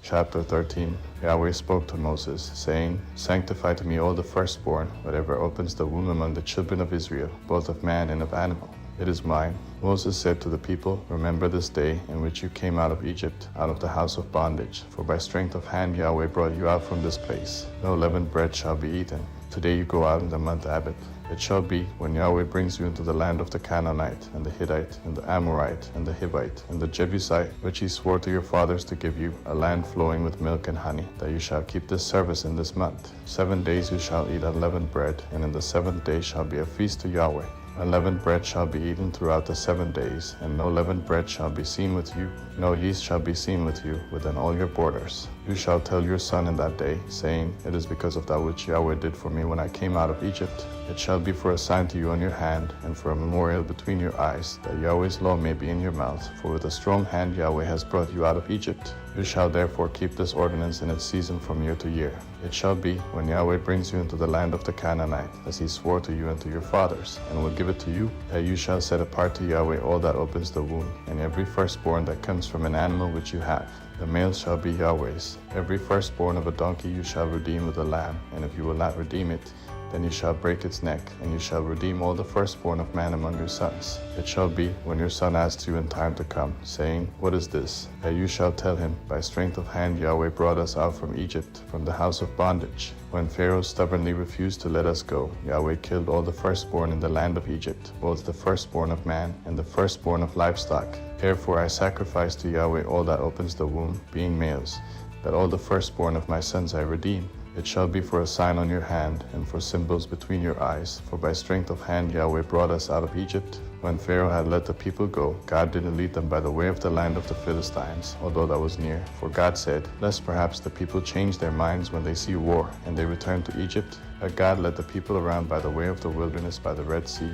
Chapter 13. Yahweh spoke to Moses, saying, "Sanctify to me all the firstborn, whatever opens the womb among the children of Israel, both of man and of animal. It is mine." Moses said to the people, "Remember this day in which you came out of Egypt, out of the house of bondage. For by strength of hand Yahweh brought you out from this place. No leavened bread shall be eaten. Today you go out in the month Abib. It shall be, when Yahweh brings you into the land of the Canaanite, and the Hittite, and the Amorite, and the Hivite, and the Jebusite, which he swore to your fathers to give you, a land flowing with milk and honey, that you shall keep this service in this month. 7 days you shall eat unleavened bread, and in the 7th day shall be a feast to Yahweh. Unleavened bread shall be eaten throughout the 7 days, and no leavened bread shall be seen with you, no yeast shall be seen with you within all your borders. You shall tell your son in that day, saying, It is because of that which Yahweh did for me when I came out of Egypt. It shall be for a sign to you on your hand, and for a memorial between your eyes, that Yahweh's law may be in your mouth. For with a strong hand Yahweh has brought you out of Egypt. You shall therefore keep this ordinance in its season from year to year. It shall be, when Yahweh brings you into the land of the Canaanite, as he swore to you and to your fathers, and will give it to you, that you shall set apart to Yahweh all that opens the womb, and every firstborn that comes from an animal which you have. The male shall be Yahweh's. Every firstborn of a donkey you shall redeem with a lamb, and if you will not redeem it, then you shall break its neck, and you shall redeem all the firstborn of man among your sons. It shall be, when your son asks you in time to come, saying, What is this? That you shall tell him, By strength of hand Yahweh brought us out from Egypt, from the house of bondage. When Pharaoh stubbornly refused to let us go, Yahweh killed all the firstborn in the land of Egypt, both the firstborn of man and the firstborn of livestock. Therefore I sacrifice to Yahweh all that opens the womb, being males, that all the firstborn of my sons I redeem. It shall be for a sign on your hand, and for symbols between your eyes. For by strength of hand Yahweh brought us out of Egypt. When Pharaoh had let the people go, God didn't lead them by the way of the land of the Philistines, although that was near. For God said, Lest perhaps the people change their minds when they see war, and they return to Egypt. But God led the people around by the way of the wilderness by the Red Sea.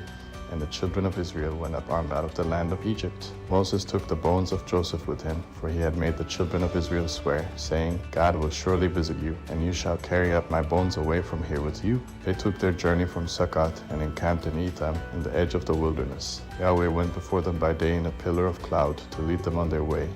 And the children of Israel went up armed out of the land of Egypt. Moses took the bones of Joseph with him, for he had made the children of Israel swear, saying, God will surely visit you, and you shall carry up my bones away from here with you. They took their journey from Succoth and encamped in Etham, in the edge of the wilderness. Yahweh went before them by day in a pillar of cloud to lead them on their way,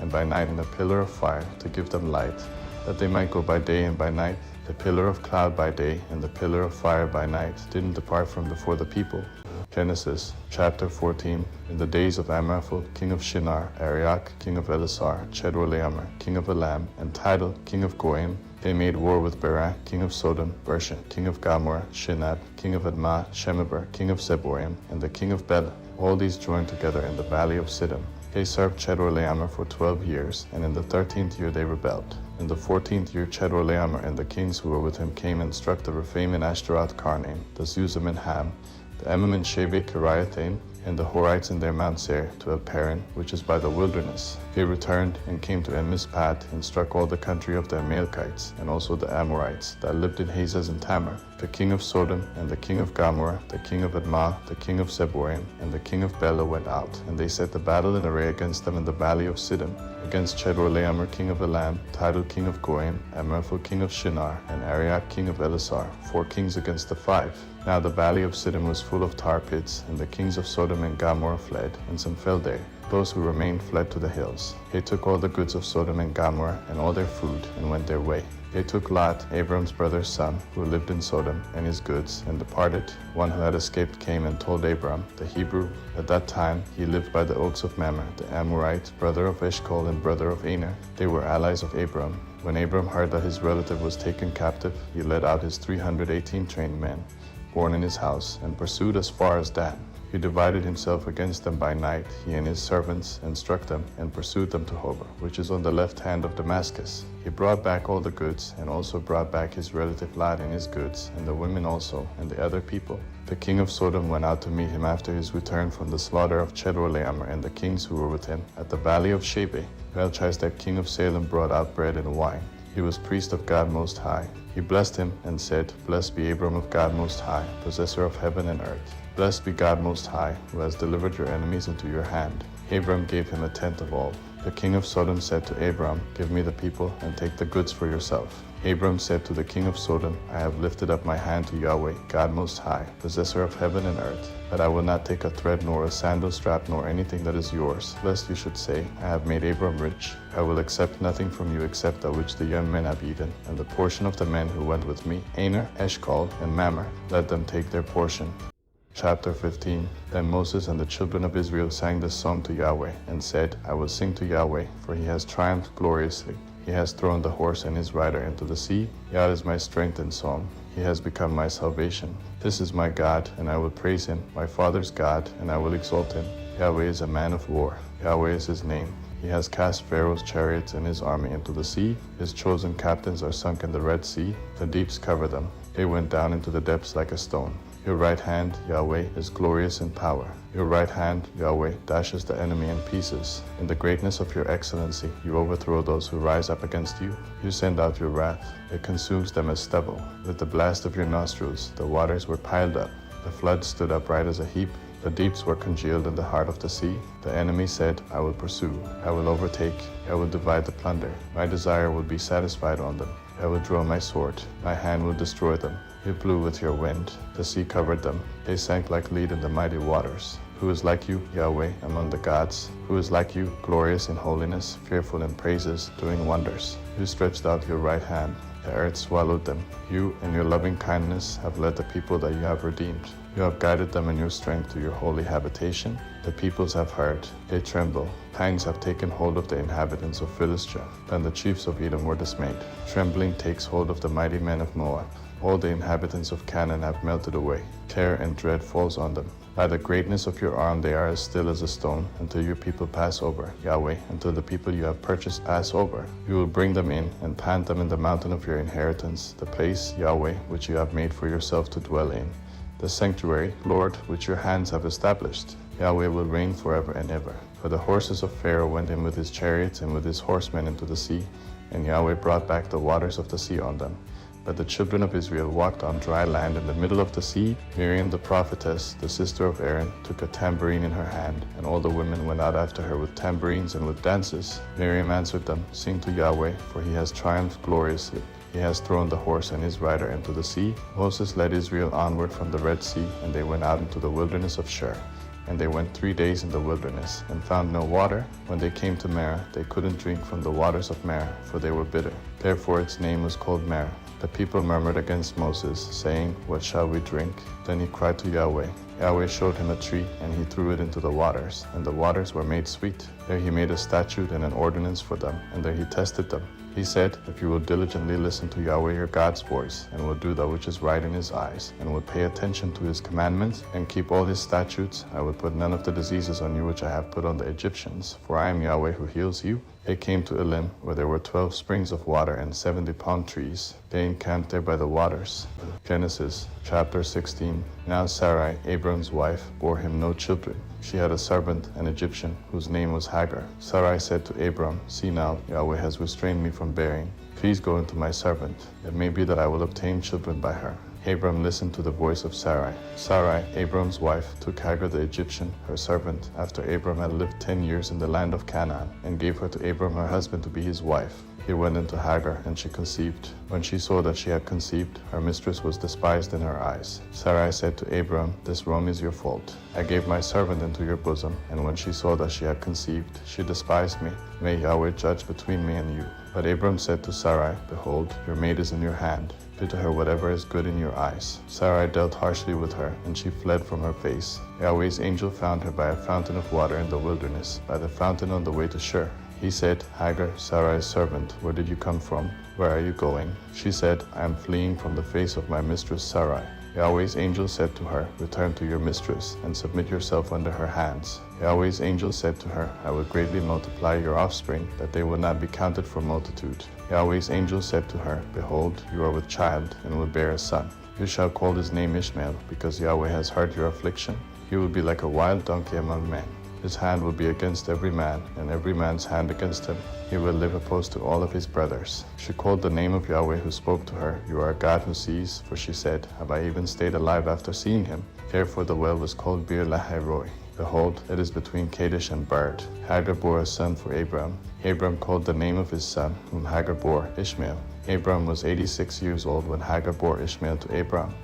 and by night in a pillar of fire to give them light, that they might go by day and by night. The pillar of cloud by day and the pillar of fire by night didn't depart from before the people. Genesis chapter 14. In the days of Amraphel, king of Shinar, Arioch, king of Elasar, Chedorlaomer, king of Elam, and Tidal, king of Goyim, they made war with Berah, king of Sodom, Bersha, king of Gomorrah, Shinab, king of Admah, Shemeber, king of Zeboim, and the king of Bela. All these joined together in the valley of Siddim. They served Chedorlaomer for 12 years, and in the 13th year they rebelled. In the 14th year Chedorlaomer and the kings who were with him came and struck the Rephaim and Ashtaroth Karnaim, the Zuzim and Ham, the Emim and Sheveh Kiriathaim, and the Horites in their Mount Seir, to El-Paran, which is by the wilderness. They returned and came to En-Mishpat, and struck all the country of the Amalekites, and also the Amorites, that lived in Hazaz and Tamar. The king of Sodom, and the king of Gomorrah, the king of Admah, the king of Zeboim, and the king of Bela went out, and they set the battle in array against them in the valley of Siddim, against Chedorlaomer king of Elam, Tidal king of Goyim, Amraphel king of Shinar, and Arioch king of Elasar, 4 kings against the 5. Now the valley of Siddim was full of tar pits, and the kings of Sodom and Gomorrah fled, and some fell there. Those who remained fled to the hills. They took all the goods of Sodom and Gomorrah, and all their food, and went their way. They took Lot, Abram's brother's son, who lived in Sodom, and his goods, and departed. One who had escaped came and told Abram, the Hebrew. At that time he lived by the oaks of Mamre, the Amorite, brother of Eshcol and brother of Aner. They were allies of Abram. When Abram heard that his relative was taken captive, he led out his 318 trained men, born in his house, and pursued as far as Dan. He divided himself against them by night, he and his servants, and struck them, and pursued them to Hobah, which is on the left hand of Damascus. He brought back all the goods, and also brought back his relative Lot and his goods, and the women also, and the other people. The king of Sodom went out to meet him after his return from the slaughter of Chedorlaomer and the kings who were with him at the valley of Shebe. Belshazzar king of Salem brought out bread and wine. He was priest of God Most High. He blessed him and said, Blessed be Abram of God Most High, possessor of heaven and earth. Blessed be God Most High, who has delivered your enemies into your hand. Abram gave him 1/10 of all. The king of Sodom said to Abram, Give me the people, and take the goods for yourself. Abram said to the king of Sodom, I have lifted up my hand to Yahweh, God Most High, possessor of heaven and earth, but I will not take a thread nor a sandal strap nor anything that is yours, lest you should say, I have made Abram rich. I will accept nothing from you except that which the young men have eaten, and the portion of the men who went with me, Aner, Eshcol, and Mamre. Let them take their portion. Chapter 15. Then Moses and the children of Israel sang this song to Yahweh, and said, I will sing to Yahweh, for he has triumphed gloriously. He has thrown the horse and his rider into the sea. Yah is my strength and song. He has become my salvation. This is my God, and I will praise him, my father's God, and I will exalt him. Yahweh is a man of war. Yahweh is his name. He has cast Pharaoh's chariots and his army into the sea. His chosen captains are sunk in the Red Sea. The deeps cover them. They went down into the depths like a stone. Your right hand, Yahweh, is glorious in power. Your right hand, Yahweh, dashes the enemy in pieces. In the greatness of your excellency, you overthrow those who rise up against you. You send out your wrath. It consumes them as stubble. With the blast of your nostrils, the waters were piled up. The flood stood upright as a heap. The deeps were congealed in the heart of the sea. The enemy said, I will pursue. I will overtake. I will divide the plunder. My desire will be satisfied on them. I will draw my sword. My hand will destroy them. You blew with your wind. The sea covered them. They sank like lead in the mighty waters. Who is like you, Yahweh, among the gods? Who is like you, glorious in holiness, fearful in praises, doing wonders? You stretched out your right hand. The earth swallowed them. You, in your loving kindness, have led the people that you have redeemed. You have guided them in your strength to your holy habitation. The peoples have heard. They tremble. Pangs have taken hold of the inhabitants of Philistia. Then the chiefs of Edom were dismayed. Trembling takes hold of the mighty men of Moab. All the inhabitants of Canaan have melted away. Terror and dread falls on them. By the greatness of your arm they are as still as a stone, until your people pass over, Yahweh, until the people you have purchased pass over. You will bring them in and plant them in the mountain of your inheritance, the place, Yahweh, which you have made for yourself to dwell in. The sanctuary, Lord, which your hands have established. Yahweh will reign forever and ever. For the horses of Pharaoh went in with his chariots and with his horsemen into the sea, and Yahweh brought back the waters of the sea on them. But the children of Israel walked on dry land in the middle of the sea. Miriam the prophetess, the sister of Aaron, took a tambourine in her hand, and all the women went out after her with tambourines and with dances. Miriam answered them, Sing to Yahweh, for he has triumphed gloriously. He has thrown the horse and his rider into the sea. Moses led Israel onward from the Red Sea, and they went out into the wilderness of Shur. And they went 3 days in the wilderness, and found no water. When they came to Marah, they couldn't drink from the waters of Marah, for they were bitter. Therefore its name was called Marah. The people murmured against Moses, saying, What shall we drink? Then he cried to Yahweh. Yahweh showed him a tree, and he threw it into the waters, and the waters were made sweet. There he made a statute and an ordinance for them, and there he tested them. He said, If you will diligently listen to Yahweh your God's voice, and will do that which is right in his eyes, and will pay attention to his commandments, and keep all his statutes, I will put none of the diseases on you which I have put on the Egyptians, for I am Yahweh who heals you. They came to Elim, where there were 12 springs of water and 70 palm trees. They encamped there by the waters. Genesis chapter 16. Now Sarai, Abram's wife, bore him no children. She had a servant, an Egyptian, whose name was Hagar. Sarai said to Abram, See now, Yahweh has restrained me from bearing. Please go into my servant. It may be that I will obtain children by her. Abram listened to the voice of Sarai. Sarai, Abram's wife, took Hagar the Egyptian, her servant, after Abram had lived 10 years in the land of Canaan, and gave her to Abram her husband to be his wife. He went into Hagar, and she conceived. When she saw that she had conceived, her mistress was despised in her eyes. Sarai said to Abram, "This wrong is your fault. I gave my servant into your bosom, and when she saw that she had conceived, she despised me. May Yahweh judge between me and you." But Abram said to Sarai, "Behold, your maid is in your hand. Do to her whatever is good in your eyes." Sarai dealt harshly with her, and she fled from her face. Yahweh's angel found her by a fountain of water in the wilderness, by the fountain on the way to Shur. He said, "Hagar, Sarai's servant, where did you come from? Where are you going?" She said, "I am fleeing from the face of my mistress Sarai." Yahweh's angel said to her, "Return to your mistress, and submit yourself under her hands." Yahweh's angel said to her, "I will greatly multiply your offspring, that they will not be counted for multitude." Yahweh's angel said to her, "Behold, you are with child, and will bear a son. You shall call his name Ishmael, because Yahweh has heard your affliction. He will be like a wild donkey among men. His hand will be against every man, and every man's hand against him. He will live opposed to all of his brothers." She called the name of Yahweh who spoke to her, "You are a God who sees," for she said, "Have I even stayed alive after seeing him?" Therefore the well was called Bir Lahai-roi. Behold, it is between Kadesh and Berd. Hagar bore a son for Abram. Abram called the name of his son, whom Hagar bore, Ishmael. Abram was 86 years old when Hagar bore Ishmael to Abram.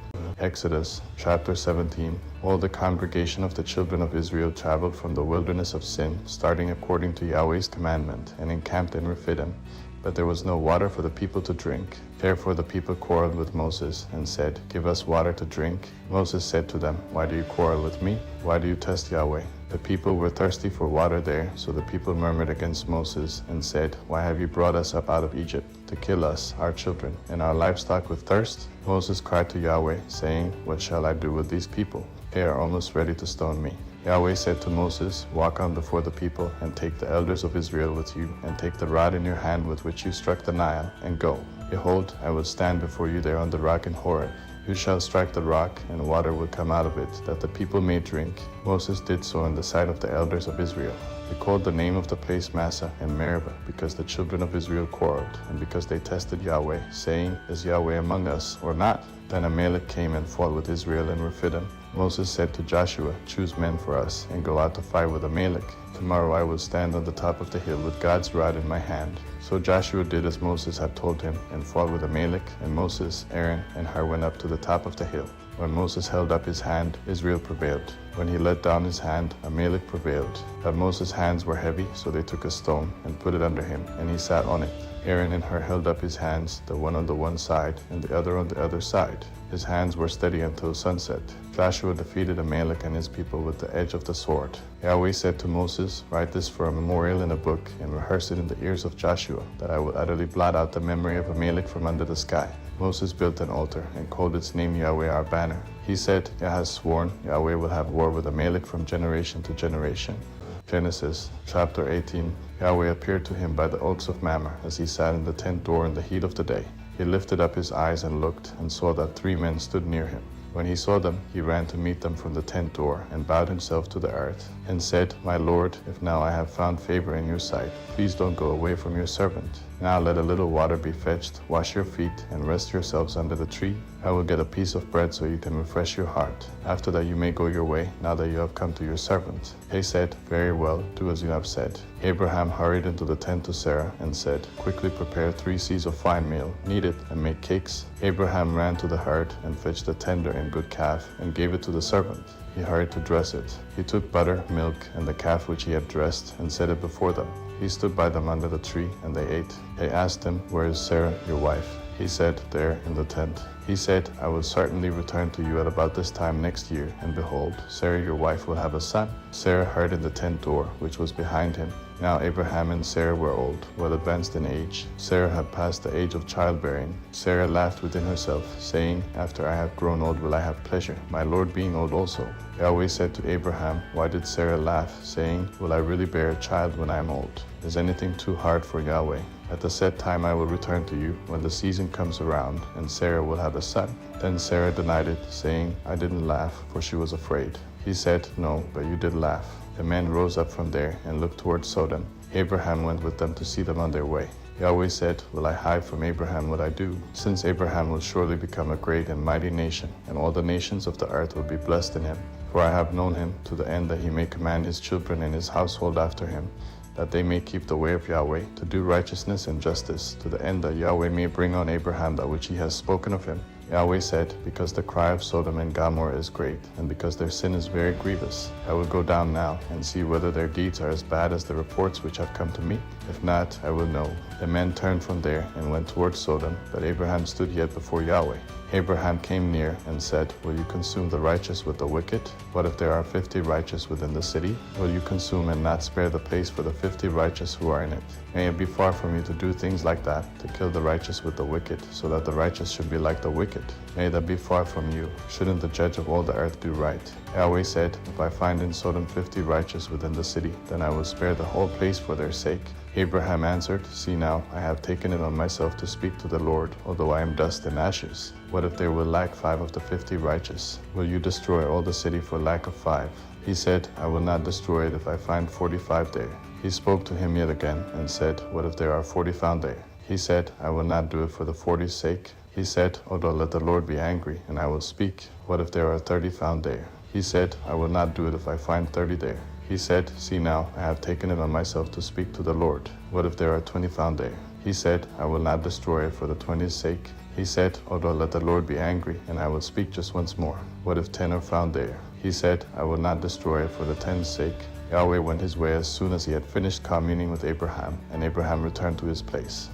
Exodus chapter 17. All the congregation of the children of Israel traveled from the wilderness of Sin, starting according to Yahweh's commandment, and encamped in Rephidim. But there was no water for the people to drink. Therefore the people quarreled with Moses, and said, "Give us water to drink." Moses said to them, "Why do you quarrel with me? Why do you test Yahweh?" The people were thirsty for water there, so the people murmured against Moses, and said, "Why have you brought us up out of Egypt, to kill us, our children, and our livestock with thirst?" Moses cried to Yahweh, saying, "What shall I do with these people? They are almost ready to stone me." Yahweh said to Moses, "Walk on before the people, and take the elders of Israel with you, and take the rod in your hand with which you struck the Nile, and go. Behold, I will stand before you there on the rock in Horeb. You shall strike the rock, and water will come out of it, that the people may drink." Moses did so in the sight of the elders of Israel. He called the name of the place Massah and Meribah, because the children of Israel quarreled, and because they tested Yahweh, saying, "Is Yahweh among us, or not?" Then Amalek came and fought with Israel in Rephidim. Moses said to Joshua, "Choose men for us, and go out to fight with Amalek. Tomorrow I will stand on the top of the hill with God's rod in my hand." So Joshua did as Moses had told him, and fought with Amalek, and Moses, Aaron, and Hur went up to the top of the hill. When Moses held up his hand, Israel prevailed. When he let down his hand, Amalek prevailed. But Moses' hands were heavy, so they took a stone and put it under him, and he sat on it. Aaron and Hur held up his hands, the one on the one side, and the other on the other side. His hands were steady until sunset. Joshua defeated Amalek and his people with the edge of the sword. Yahweh said to Moses, "Write this for a memorial in a book, and rehearse it in the ears of Joshua, that I will utterly blot out the memory of Amalek from under the sky." Moses built an altar, and called its name Yahweh our banner. He said, "Yah has sworn, Yahweh will have war with Amalek from generation to generation." Genesis chapter 18. Yahweh appeared to him by the oaks of Mamre, as he sat in the tent door in the heat of the day. He lifted up his eyes and looked, and saw that 3 men stood near him. When he saw them, he ran to meet them from the tent door, and bowed himself to the earth, and said, "My Lord, if now I have found favor in your sight, please don't go away from your servant. Now let a little water be fetched, wash your feet, and rest yourselves under the tree. I will get a piece of bread so you can refresh your heart. After that you may go your way, now that you have come to your servant." They said, "Very well, do as you have said." Abraham hurried into the tent to Sarah, and said, "Quickly prepare 3 seahs of fine meal, knead it, and make cakes." Abraham ran to the herd, and fetched a tender and good calf, and gave it to the servant. He hurried to dress it. He took butter, milk, and the calf which he had dressed, and set it before them. He stood by them under the tree, and they ate. They asked him, "Where is Sarah, your wife?" He said, "There, in the tent." He said, "I will certainly return to you at about this time next year, and behold, Sarah your wife will have a son." Sarah heard in the tent door, which was behind him. Now Abraham and Sarah were old, well advanced in age. Sarah had passed the age of childbearing. Sarah laughed within herself, saying, "After I have grown old will I have pleasure, my Lord being old also." Yahweh said to Abraham, "Why did Sarah laugh, saying, Will I really bear a child when I am old? Is anything too hard for Yahweh? At the set time I will return to you, when the season comes around, and Sarah will have a son." Then Sarah denied it, saying, "I didn't laugh," for she was afraid. He said, "No, but you did laugh." The men rose up from there and looked toward Sodom. Abraham went with them to see them on their way. Yahweh said, Will I hide from Abraham what I do? Since Abraham will surely become a great and mighty nation, and all the nations of the earth will be blessed in him. For I have known him to the end that he may command his children and his household after him, that they may keep the way of Yahweh, to do righteousness and justice, to the end that Yahweh may bring on Abraham that which he has spoken of him. Yahweh said, Because the cry of Sodom and Gomorrah is great, and because their sin is very grievous, I will go down now and see whether their deeds are as bad as the reports which have come to me. If not, I will know. The men turned from there and went towards Sodom, but Abraham stood yet before Yahweh. Abraham came near and said, Will you consume the righteous with the wicked? What if there are 50 righteous within the city? Will you consume and not spare the place for the 50 righteous who are in it? May it be far from you to do things like that, to kill the righteous with the wicked, so that the righteous should be like the wicked. May that be far from you. Shouldn't the judge of all the earth do right? Yahweh said, If I find in Sodom 50 righteous within the city, then I will spare the whole place for their sake. Abraham answered, See now, I have taken it on myself to speak to the Lord, although I am dust and ashes. What if there will lack 5 of the 50 righteous? Will you destroy all the city for lack of 5? He said, I will not destroy it if I find 45 there. He spoke to him yet again and said, What if there are 40 found there? He said, I will not do it for the 40's sake. He said, Although let the Lord be angry, and I will speak. What if there are 30 found there? He said, I will not do it if I find 30 there. He said, See now, I have taken it on myself to speak to the Lord. What if there are 20 found there? He said, I will not destroy it for the 20's sake. He said, Although let the Lord be angry, and I will speak just once more. What if 10 are found there? He said, I will not destroy it for the 10's sake. Yahweh went his way as soon as he had finished communing with Abraham, and Abraham returned to his place.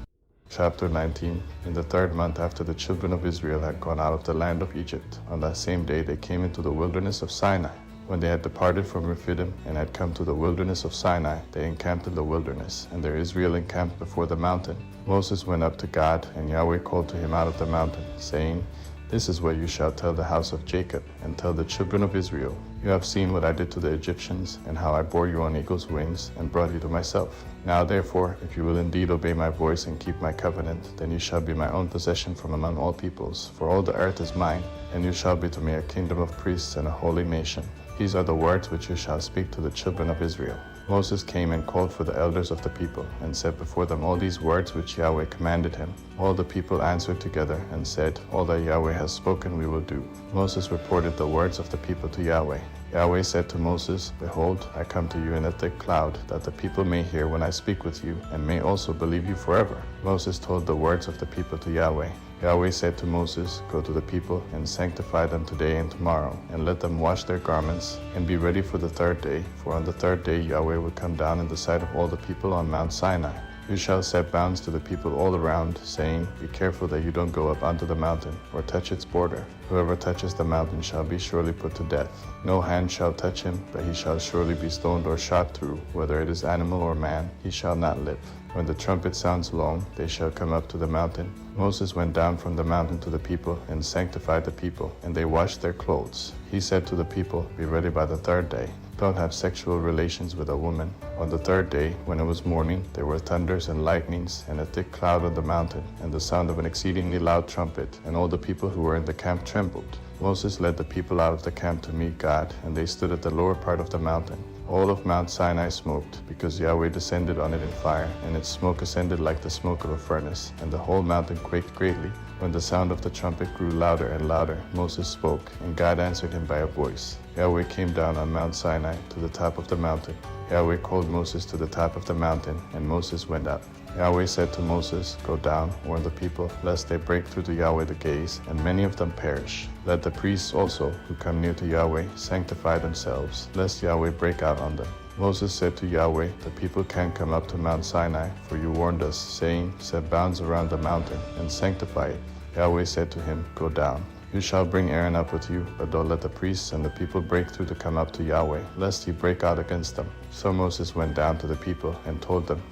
Chapter 19. In the 3rd month after the children of Israel had gone out of the land of Egypt, on that same day they came into the wilderness of Sinai. When they had departed from Rephidim and had come to the wilderness of Sinai, they encamped in the wilderness, and there Israel encamped before the mountain. Moses went up to God, and Yahweh called to him out of the mountain, saying, This is what you shall tell the house of Jacob, and tell the children of Israel. You have seen what I did to the Egyptians, and how I bore you on eagle's wings, and brought you to myself. Now therefore, if you will indeed obey my voice and keep my covenant, then you shall be my own possession from among all peoples, for all the earth is mine, and you shall be to me a kingdom of priests and a holy nation. These are the words which you shall speak to the children of Israel. Moses came and called for the elders of the people, and said before them all these words which Yahweh commanded him. All the people answered together, and said, All that Yahweh has spoken we will do. Moses reported the words of the people to Yahweh. Yahweh said to Moses, Behold, I come to you in a thick cloud, that the people may hear when I speak with you, and may also believe you forever. Moses told the words of the people to Yahweh. Yahweh said to Moses, Go to the people, and sanctify them today and tomorrow, and let them wash their garments, and be ready for the 3rd day, for on the 3rd day Yahweh will come down in the sight of all the people on Mount Sinai. You shall set bounds to the people all around, saying, Be careful that you don't go up onto the mountain, or touch its border. Whoever touches the mountain shall be surely put to death. No hand shall touch him, but he shall surely be stoned or shot through. Whether it is animal or man, he shall not live. When the trumpet sounds long, they shall come up to the mountain. Moses went down from the mountain to the people, and sanctified the people, and they washed their clothes. He said to the people, Be ready by the 3rd day. Don't have sexual relations with a woman. On the 3rd day, when it was morning, there were thunders and lightnings, and a thick cloud on the mountain, and the sound of an exceedingly loud trumpet, and all the people who were in the camp trembled. Moses led the people out of the camp to meet God, and they stood at the lower part of the mountain. All of Mount Sinai smoked, because Yahweh descended on it in fire, and its smoke ascended like the smoke of a furnace, and the whole mountain quaked greatly. When the sound of the trumpet grew louder and louder, Moses spoke, and God answered him by a voice. Yahweh came down on Mount Sinai to the top of the mountain. Yahweh called Moses to the top of the mountain, and Moses went up. Yahweh said to Moses, Go down, warn the people, lest they break through to Yahweh the gaze, and many of them perish. Let the priests also, who come near to Yahweh, sanctify themselves, lest Yahweh break out on them. Moses said to Yahweh, The people can't come up to Mount Sinai, for you warned us, saying, Set bounds around the mountain, and sanctify it. Yahweh said to him, Go down. You shall bring Aaron up with you, but don't let the priests and the people break through to come up to Yahweh, lest he break out against them. So Moses went down to the people and told them.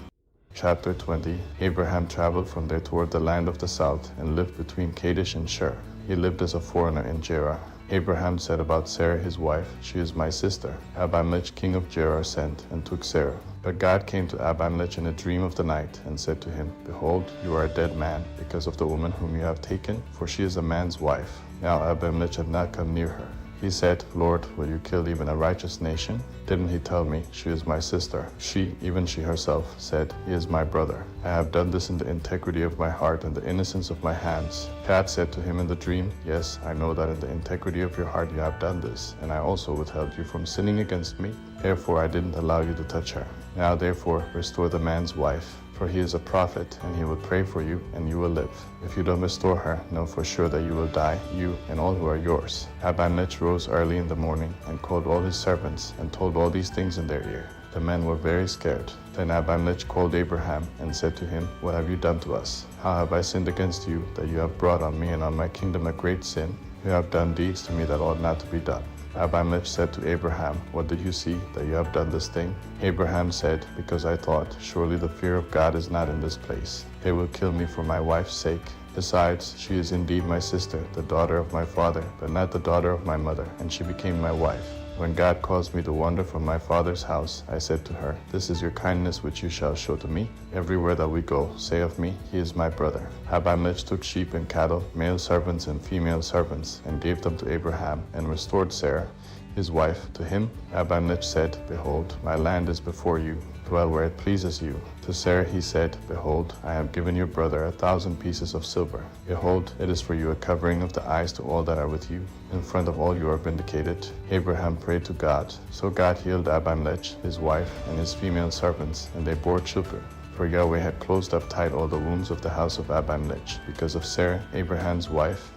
Chapter 20. Abraham traveled from there toward the land of the south, and lived between Kadesh and Shur. He lived as a foreigner in Gerar. Abraham said about Sarah his wife, She is my sister. Abimelech king of Gerar sent, and took Sarah. But God came to Abimelech in a dream of the night, and said to him, Behold, you are a dead man, because of the woman whom you have taken, for she is a man's wife. Now Abimelech had not come near her. He said, Lord, will you kill even a righteous nation? Didn't he tell me, she is my sister? She, even she herself, said, he is my brother. I have done this in the integrity of my heart and the innocence of my hands. Gad said to him in the dream, yes, I know that in the integrity of your heart you have done this, and I also withheld you from sinning against me. Therefore I didn't allow you to touch her. Now therefore restore the man's wife, for he is a prophet, and he will pray for you, and you will live. If you don't restore her, know for sure that you will die, you and all who are yours. Abimelech rose early in the morning, and called all his servants, and told all these things in their ear. The men were very scared. Then Abimelech called Abraham, and said to him, What have you done to us? How have I sinned against you, that you have brought on me and on my kingdom a great sin? You have done deeds to me that ought not to be done. Abimelech said to Abraham, What did you see, that you have done this thing? Abraham said, Because I thought, surely the fear of God is not in this place. They will kill me for my wife's sake. Besides, she is indeed my sister, the daughter of my father, but not the daughter of my mother, and she became my wife. When God caused me to wander from my father's house, I said to her, This is your kindness which you shall show to me. Everywhere that we go, say of me, He is my brother. Abimelech took sheep and cattle, male servants and female servants, and gave them to Abraham, and restored Sarah, his wife, to him. Abimelech said, Behold, my land is before you. Dwell where it pleases you. To Sarah he said, Behold, I have given your brother 1,000 pieces of silver. Behold, it is for you a covering of the eyes to all that are with you. In front of all you are vindicated. Abraham prayed to God. So God healed Abimelech, his wife, and his female servants, and they bore children. For Yahweh had closed up tight all the wombs of the house of Abimelech, because of Sarah, Abraham's wife.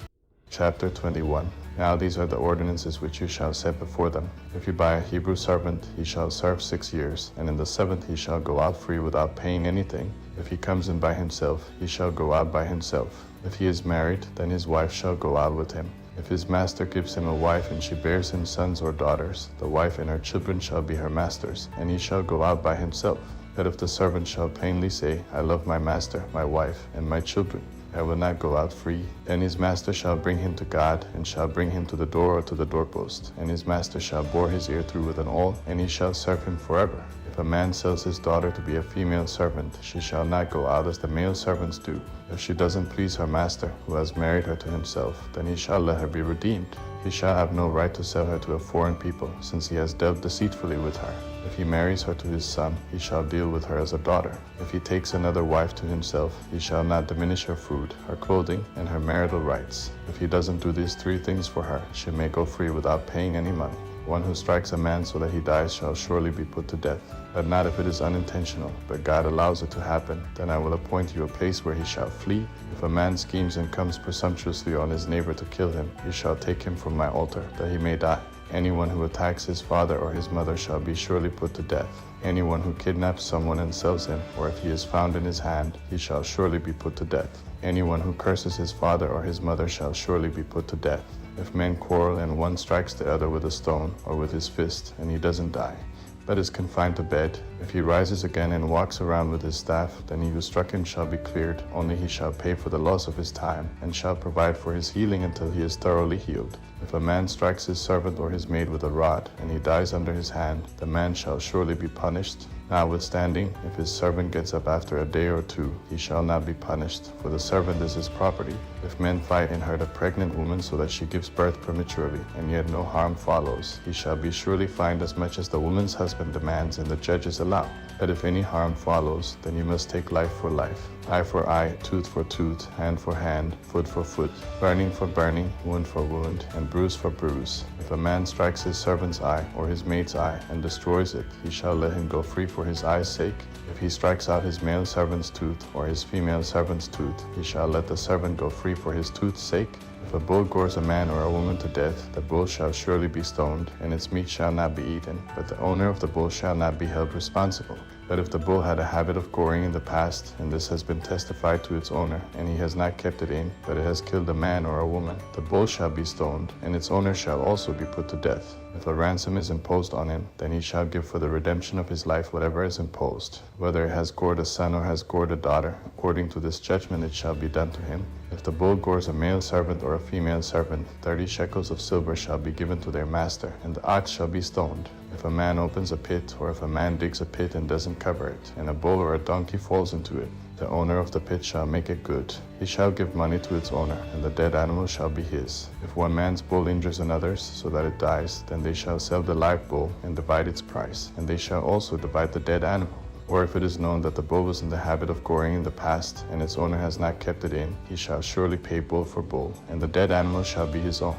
Chapter 21. Now these are the ordinances which you shall set before them. If you buy a Hebrew servant, he shall serve 6 years, and in the 7th he shall go out free without paying anything. If he comes in by himself, he shall go out by himself. If he is married, then his wife shall go out with him. If his master gives him a wife, and she bears him sons or daughters, the wife and her children shall be her master's, and he shall go out by himself. But if the servant shall plainly say, I love my master, my wife, and my children, I will not go out free. Then his master shall bring him to God, and shall bring him to the door or to the doorpost. And his master shall bore his ear through with an awl, and he shall serve him forever. If a man sells his daughter to be a female servant, she shall not go out as the male servants do. If she doesn't please her master, who has married her to himself, then he shall let her be redeemed. He shall have no right to sell her to a foreign people, since he has dealt deceitfully with her. If he marries her to his son, he shall deal with her as a daughter. If he takes another wife to himself, he shall not diminish her food, her clothing, and her marital rights. If he doesn't do these 3 things for her, she may go free without paying any money. One who strikes a man so that he dies shall surely be put to death, but not if it is unintentional, but God allows it to happen. Then I will appoint you a place where he shall flee. If a man schemes and comes presumptuously on his neighbor to kill him, you shall take him from my altar, that he may die. Anyone who attacks his father or his mother shall be surely put to death. Anyone who kidnaps someone and sells him, or if he is found in his hand, he shall surely be put to death. Anyone who curses his father or his mother shall surely be put to death. If men quarrel and one strikes the other with a stone or with his fist, and he doesn't die, but is confined to bed, if he rises again and walks around with his staff, then he who struck him shall be cleared, only he shall pay for the loss of his time, and shall provide for his healing until he is thoroughly healed. If a man strikes his servant or his maid with a rod, and he dies under his hand, the man shall surely be punished. Notwithstanding, if his servant gets up after a day or 2, he shall not be punished, for the servant is his property. If men fight and hurt a pregnant woman so that she gives birth prematurely, and yet no harm follows, he shall be surely fined as much as the woman's husband demands and the judges allow. But if any harm follows, then you must take life for life, eye for eye, tooth for tooth, hand for hand, foot for foot, burning for burning, wound for wound, and bruise for bruise. If a man strikes his servant's eye or his maid's eye and destroys it, he shall let him go free for his eye's sake. If he strikes out his male servant's tooth or his female servant's tooth, he shall let the servant go free for his tooth's sake. If a bull gores a man or a woman to death, the bull shall surely be stoned, and its meat shall not be eaten, but the owner of the bull shall not be held responsible. But if the bull had a habit of goring in the past, and this has been testified to its owner, and he has not kept it in, but it has killed a man or a woman, the bull shall be stoned, and its owner shall also be put to death. If a ransom is imposed on him, then he shall give for the redemption of his life whatever is imposed. Whether it has gored a son or has gored a daughter, according to this judgment it shall be done to him. If the bull gores a male servant or a female servant, 30 shekels of silver shall be given to their master, and the ox shall be stoned. If a man opens a pit, or if a man digs a pit and doesn't cover it, and a bull or a donkey falls into it, The owner of the pit shall make it good. He shall give money to its owner, and the dead animal shall be his. If one man's bull injures another's, so that it dies, then they shall sell the live bull and divide its price, and they shall also divide the dead animal. Or if it is known that the bull was in the habit of goring in the past, and its owner has not kept it in, he shall surely pay bull for bull, and the dead animal shall be his own.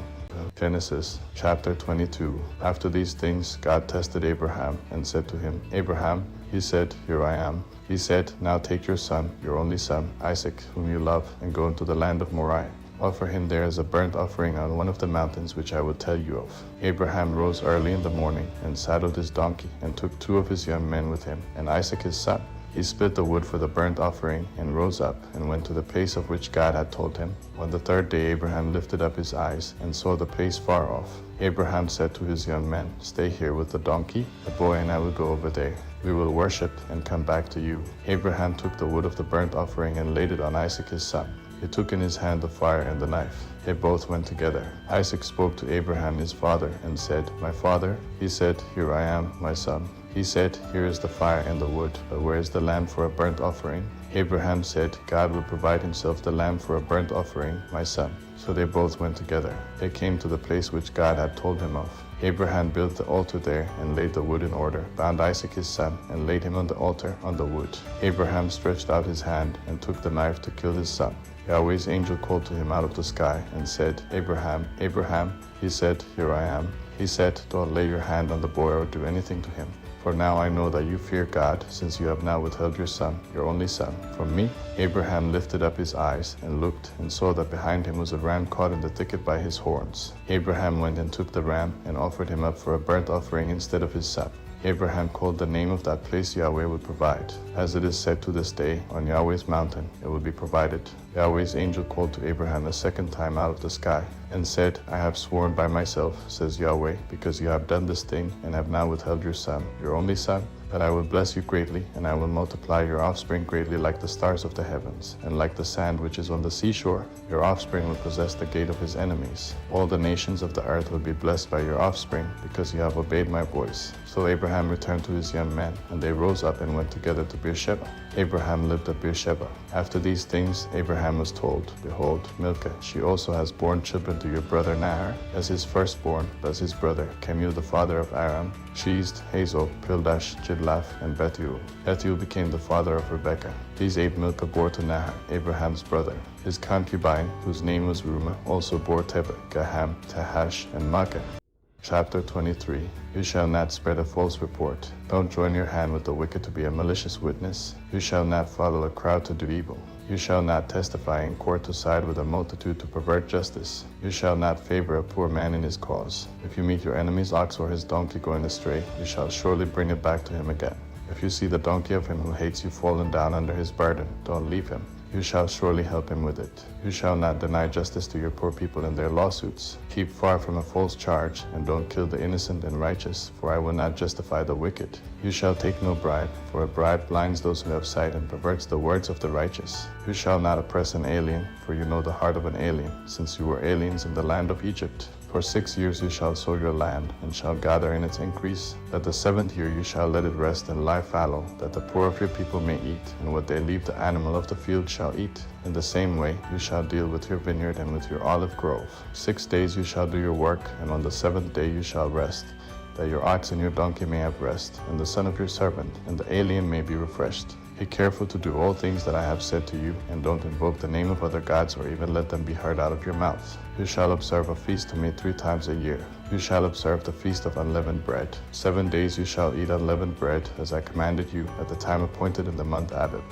Genesis chapter 22. After these things, God tested Abraham and said to him, Abraham. He said, Here I am. He said, Now take your son, your only son, Isaac, whom you love, and go into the land of Moriah. Offer him there as a burnt offering on one of the mountains which I will tell you of. Abraham rose early in the morning and saddled his donkey and took 2 of his young men with him, and Isaac his son. He split the wood for the burnt offering and rose up and went to the place of which God had told him. On the 3rd day Abraham lifted up his eyes and saw the place far off. Abraham said to his young men, Stay here with the donkey. The boy and I will go over there. We will worship and come back to you. Abraham took the wood of the burnt offering and laid it on Isaac his son. He took in his hand the fire and the knife. They both went together. Isaac spoke to Abraham his father and said, My father. He said, Here I am, my son. He said, Here is the fire and the wood, but where is the lamb for a burnt offering? Abraham said, God will provide himself the lamb for a burnt offering, my son. So they both went together. They came to the place which God had told him of. Abraham built the altar there and laid the wood in order, bound Isaac his son, and laid him on the altar on the wood. Abraham stretched out his hand and took the knife to kill his son. Yahweh's angel called to him out of the sky and said, Abraham, Abraham. He said, Here I am. He said, Don't lay your hand on the boy or do anything to him. For now I know that you fear God, since you have now withheld your son, your only son, from me. Abraham lifted up his eyes and looked, and saw that behind him was a ram caught in the thicket by his horns. Abraham went and took the ram and offered him up for a burnt offering instead of his son. Abraham called the name of that place Yahweh would provide. As it is said to this day, on Yahweh's mountain it will be provided. Yahweh's angel called to Abraham a second time out of the sky, and said, I have sworn by myself, says Yahweh, because you have done this thing, and have now withheld your son, your only son, that I will bless you greatly, and I will multiply your offspring greatly like the stars of the heavens, and like the sand which is on the seashore. Your offspring will possess the gate of his enemies. All the nations of the earth will be blessed by your offspring, because you have obeyed my voice. So Abraham returned to his young men, and they rose up and went together to Beersheba. Abraham lived at Beersheba. After these things Abraham was told, Behold, Milcah, she also has borne children to your brother Nahor. As his firstborn, thus his brother, Kemuel the father of Aram, Sheezd, Hazel, Pildash, Jidlaph, and Bethuel. Bethuel became the father of Rebekah. These 8 Milcah bore to Nahor, Abraham's brother. His concubine, whose name was Reumah, also bore Tebah, Gaham, Tahash, and Maachah. Chapter 23. You shall not spread a false report. Don't join your hand with the wicked to be a malicious witness. You shall not follow a crowd to do evil. You shall not testify in court to side with a multitude to pervert justice. You shall not favor a poor man in his cause. If you meet your enemy's ox or his donkey going astray, you shall surely bring it back to him again. If you see the donkey of him who hates you fallen down under his burden, don't leave him. You shall surely help him with it. You shall not deny justice to your poor people in their lawsuits. Keep far from a false charge, and don't kill the innocent and righteous, for I will not justify the wicked. You shall take no bribe, for a bribe blinds those who have sight and perverts the words of the righteous. You shall not oppress an alien, for you know the heart of an alien, since you were aliens in the land of Egypt. For 6 years you shall sow your land, and shall gather in its increase. That the 7th year you shall let it rest and lie fallow, that the poor of your people may eat, and what they leave the animal of the field shall eat. In the same way you shall deal with your vineyard and with your olive grove. 6 days you shall do your work, and on the 7th day you shall rest, that your ox and your donkey may have rest, and the son of your servant, and the alien may be refreshed. Be careful to do all things that I have said to you, and don't invoke the name of other gods or even let them be heard out of your mouth. You shall observe a feast to me 3 times a year. You shall observe the feast of unleavened bread. 7 days you shall eat unleavened bread, as I commanded you at the time appointed in the month Abib.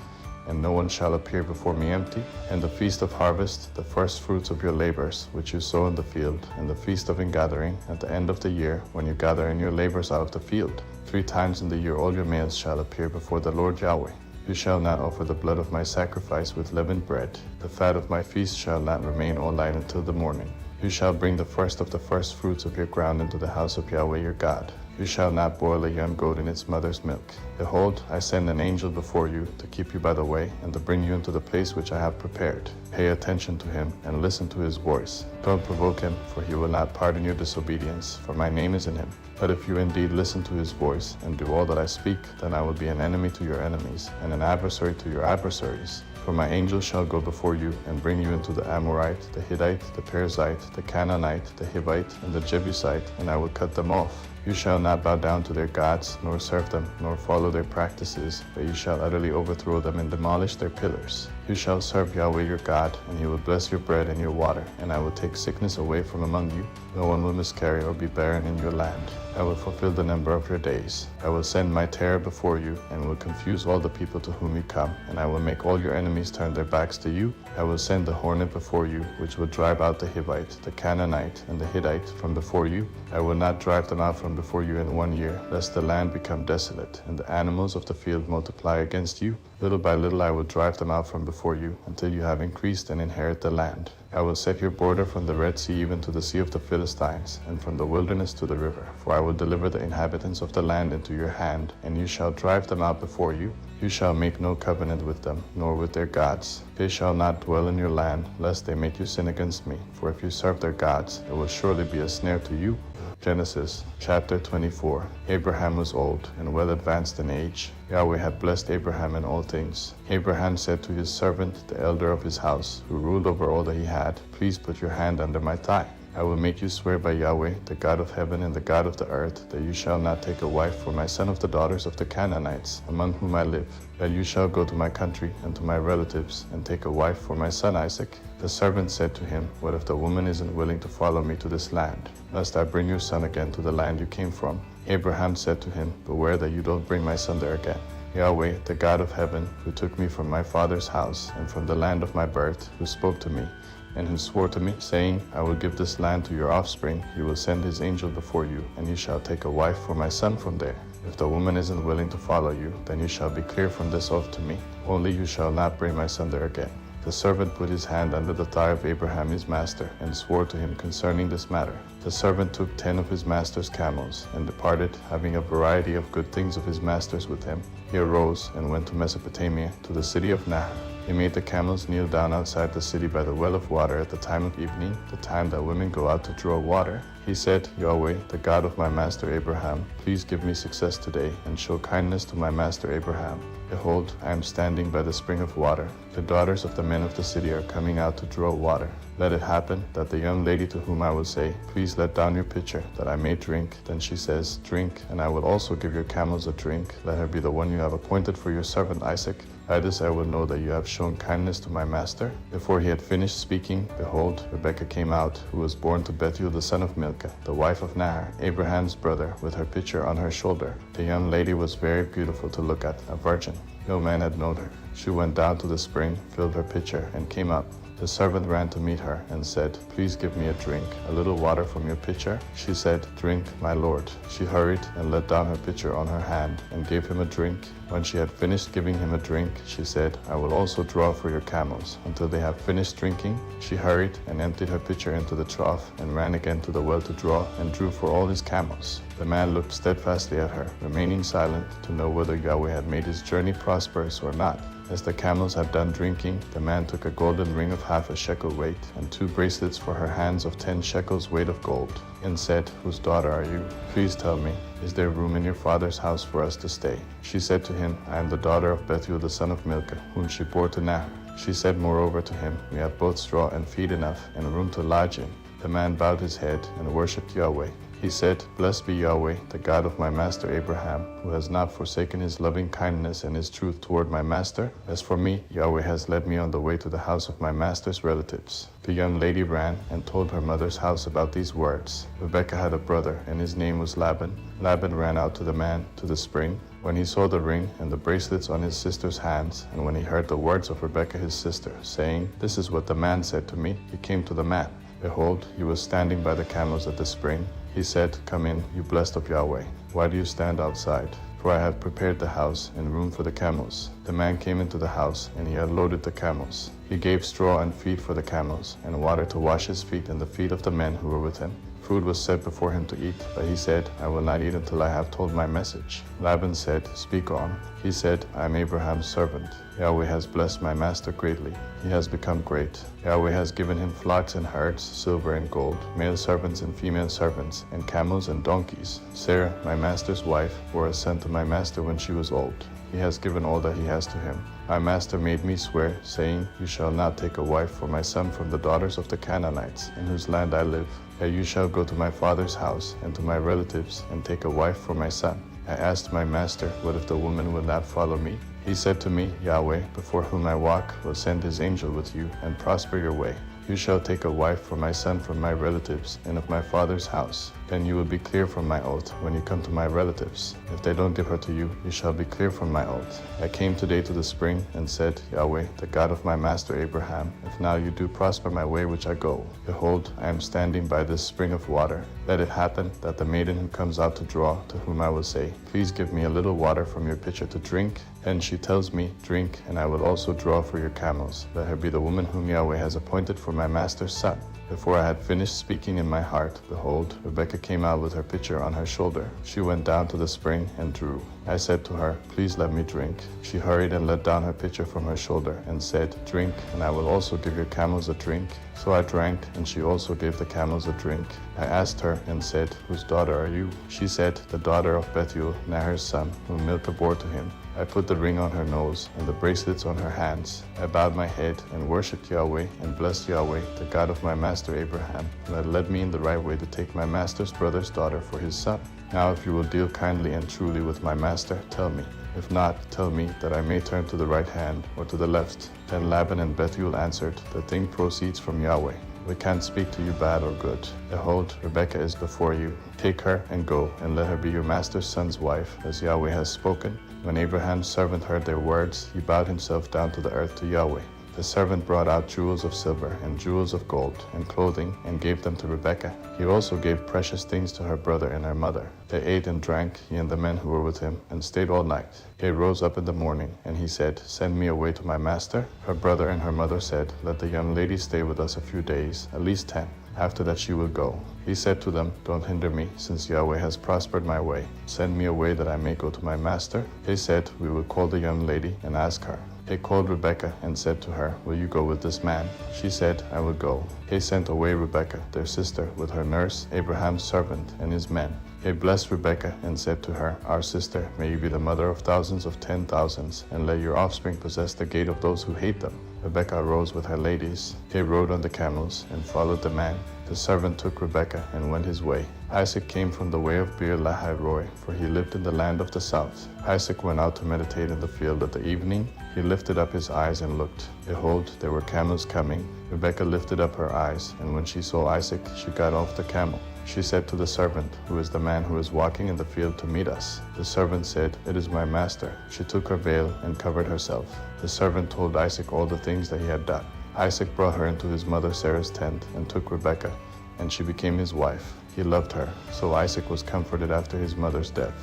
And no one shall appear before me empty. And the feast of harvest, the first fruits of your labors, which you sow in the field, and the feast of ingathering, at the end of the year, when you gather in your labors out of the field. 3 times in the year all your males shall appear before the Lord Yahweh. You shall not offer the blood of my sacrifice with leavened bread. The fat of my feast shall not remain all night until the morning. You shall bring the first of the first fruits of your ground into the house of Yahweh your God. You shall not boil a young goat in its mother's milk. Behold, I send an angel before you to keep you by the way and to bring you into the place which I have prepared. Pay attention to him and listen to his voice. Don't provoke him, for he will not pardon your disobedience, for my name is in him. But if you indeed listen to his voice and do all that I speak, then I will be an enemy to your enemies and an adversary to your adversaries. For my angel shall go before you and bring you into the Amorite, the Hittite, the Perizzite, the Canaanite, the Hivite, and the Jebusite, and I will cut them off. You shall not bow down to their gods, nor serve them, nor follow their practices, but you shall utterly overthrow them and demolish their pillars. You shall serve Yahweh your God, and he will bless your bread and your water, and I will take sickness away from among you. No one will miscarry or be barren in your land. I will fulfill the number of your days. I will send my terror before you, and will confuse all the people to whom you come, and I will make all your enemies turn their backs to you. I will send the hornet before you, which will drive out the Hivite, the Canaanite, and the Hittite from before you. I will not drive them out from before you in 1 year, lest the land become desolate, and the animals of the field multiply against you. Little by little I will drive them out from before you, until you have increased and inherit the land. I will set your border from the Red Sea even to the Sea of the Philistines, and from the wilderness to the river. For I will deliver the inhabitants of the land into your hand, and you shall drive them out before you. You shall make no covenant with them, nor with their gods. They shall not dwell in your land, lest they make you sin against me. For if you serve their gods, it will surely be a snare to you. Genesis chapter 24. Abraham was old and well advanced in age. Yahweh had blessed Abraham in all things. Abraham said to his servant, the elder of his house, who ruled over all that he had, please put your hand under my thigh. I will make you swear by Yahweh, the God of heaven and the God of the earth, that you shall not take a wife for my son of the daughters of the Canaanites, among whom I live, that you shall go to my country and to my relatives, and take a wife for my son Isaac. The servant said to him, what if the woman isn't willing to follow me to this land, lest I bring your son again to the land you came from? Abraham said to him, beware that you don't bring my son there again. Yahweh, the God of heaven, who took me from my father's house and from the land of my birth, who spoke to me, and who swore to me, saying, I will give this land to your offspring, he will send his angel before you, and you shall take a wife for my son from there. If the woman isn't willing to follow you, then you shall be clear from this oath to me. Only you shall not bring my son there again. The servant put his hand under the thigh of Abraham his master, and swore to him concerning this matter. The servant took 10 of his master's camels, and departed, having a variety of good things of his master's with him. He arose, and went to Mesopotamia, to the city of Nahor. He made the camels kneel down outside the city by the well of water at the time of evening, the time that women go out to draw water. He said, Yahweh, the God of my master Abraham, please give me success today, and show kindness to my master Abraham. Behold, I am standing by the spring of water. The daughters of the men of the city are coming out to draw water. Let it happen that the young lady to whom I will say, please let down your pitcher, that I may drink. Then she says, drink, and I will also give your camels a drink. Let her be the one you have appointed for your servant Isaac. By this I will know that you have shown kindness to my master. Before he had finished speaking, behold, Rebekah came out, who was born to Bethuel the son of Milcah, the wife of Nahor, Abraham's brother, with her pitcher on her shoulder. The young lady was very beautiful to look at, a virgin. No man had known her. She went down to the spring, filled her pitcher, and came up. The servant ran to meet her and said, please give me a drink, a little water from your pitcher. She said, drink, my lord. She hurried and let down her pitcher on her hand and gave him a drink. When she had finished giving him a drink, she said, I will also draw for your camels. Until they have finished drinking, she hurried and emptied her pitcher into the trough and ran again to the well to draw and drew for all his camels. The man looked steadfastly at her, remaining silent, to know whether Yahweh had made his journey prosperous or not. As the camels had done drinking, the man took a golden ring of half a shekel weight, and 2 bracelets for her hands of 10 shekels weight of gold, and said, whose daughter are you? Please tell me, is there room in your father's house for us to stay? She said to him, I am the daughter of Bethuel the son of Milcah, whom she bore to Nahor. She said moreover to him, we have both straw and feed enough, and room to lodge in. The man bowed his head and worshipped Yahweh. He said, blessed be Yahweh, the God of my master Abraham, who has not forsaken his loving kindness and his truth toward my master. As for me, Yahweh has led me on the way to the house of my master's relatives. The young lady ran and told her mother's house about these words. Rebekah had a brother, and his name was Laban. Laban ran out to the man, to the spring. When he saw the ring and the bracelets on his sister's hands, and when he heard the words of Rebekah his sister, saying, this is what the man said to me, he came to the man. Behold, he was standing by the camels at the spring. He said, come in, you blessed of Yahweh. Why do you stand outside? For I have prepared the house and room for the camels. The man came into the house, and he unloaded the camels. He gave straw and feed for the camels, and water to wash his feet and the feet of the men who were with him. food was set before him to eat, but he said, I will not eat until I have told my message. Laban said, Speak on. He said, I am Abraham's servant. Yahweh has blessed my master greatly. He has become great. Yahweh has given him flocks and herds, silver and gold, male servants and female servants, and camels and donkeys. Sarah, my master's wife, bore a son to my master when she was old. He has given all that he has to him. My master made me swear, saying, You shall not take a wife for my son from the daughters of the Canaanites, in whose land I live. Yet you shall go to my father's house and to my relatives, and take a wife for my son. I asked my master, What if the woman will not follow me? He said to me, Yahweh, before whom I walk, will send his angel with you, and prosper your way. You shall take a wife for my son from my relatives and of my father's house. Then you will be clear from my oath when you come to my relatives. If they don't give her to you, you shall be clear from my oath. I came today to the spring and said, Yahweh, the God of my master Abraham, if now you do prosper my way which I go, behold, I am standing by this spring of water. Let it happen that the maiden who comes out to draw, to whom I will say, Please give me a little water from your pitcher to drink. Then she tells me, Drink, and I will also draw for your camels. Let her be the woman whom Yahweh has appointed for my master's son. Before I had finished speaking in my heart, behold, Rebekah came out with her pitcher on her shoulder. She went down to the spring and drew. I said to her, Please let me drink. She hurried and let down her pitcher from her shoulder and said, Drink, and I will also give your camels a drink. So I drank, and she also gave the camels a drink. I asked her and said, Whose daughter are you? She said, The daughter of Bethuel, Nahor's son, whom Milcah bore to him. I put the ring on her nose and the bracelets on her hands. I bowed my head and worshipped Yahweh and blessed Yahweh, the God of my master Abraham, who had led me in the right way to take my master's brother's daughter for his son. Now if you will deal kindly and truly with my master, tell me. If not, tell me, that I may turn to the right hand or to the left. Then Laban and Bethuel answered, The thing proceeds from Yahweh. We can't speak to you bad or good. Behold, Rebekah is before you. Take her and go, and let her be your master's son's wife, as Yahweh has spoken. When Abraham's servant heard their words, he bowed himself down to the earth to Yahweh. The servant brought out jewels of silver and jewels of gold and clothing and gave them to Rebekah. He also gave precious things to her brother and her mother. They ate and drank, he and the men who were with him, and stayed all night. He rose up in the morning, and he said, Send me away to my master. Her brother and her mother said, Let the young lady stay with us a few days, at least 10. After that she will go. He said to them, Don't hinder me, since Yahweh has prospered my way. Send me away that I may go to my master. They said, We will call the young lady and ask her. They called Rebekah and said to her, Will you go with this man? She said, I will go. They sent away Rebekah, their sister, with her nurse, Abraham's servant, and his men. They blessed Rebekah and said to her, Our sister, may you be the mother of thousands of 10,000s, and let your offspring possess the gate of those who hate them. Rebekah arose with her ladies. They rode on the camels and followed the man. The servant took Rebekah and went his way. Isaac came from the way of Beer Lahai Roi, for he lived in the land of the south. Isaac went out to meditate in the field at the evening. He lifted up his eyes and looked. Behold, there were camels coming. Rebekah lifted up her eyes, and when she saw Isaac, she got off the camel. She said to the servant, Who is the man who is walking in the field to meet us? The servant said, It is my master. She took her veil and covered herself. The servant told Isaac all the things that he had done. Isaac brought her into his mother Sarah's tent and took Rebekah, and she became his wife. He loved her, so Isaac was comforted after his mother's death.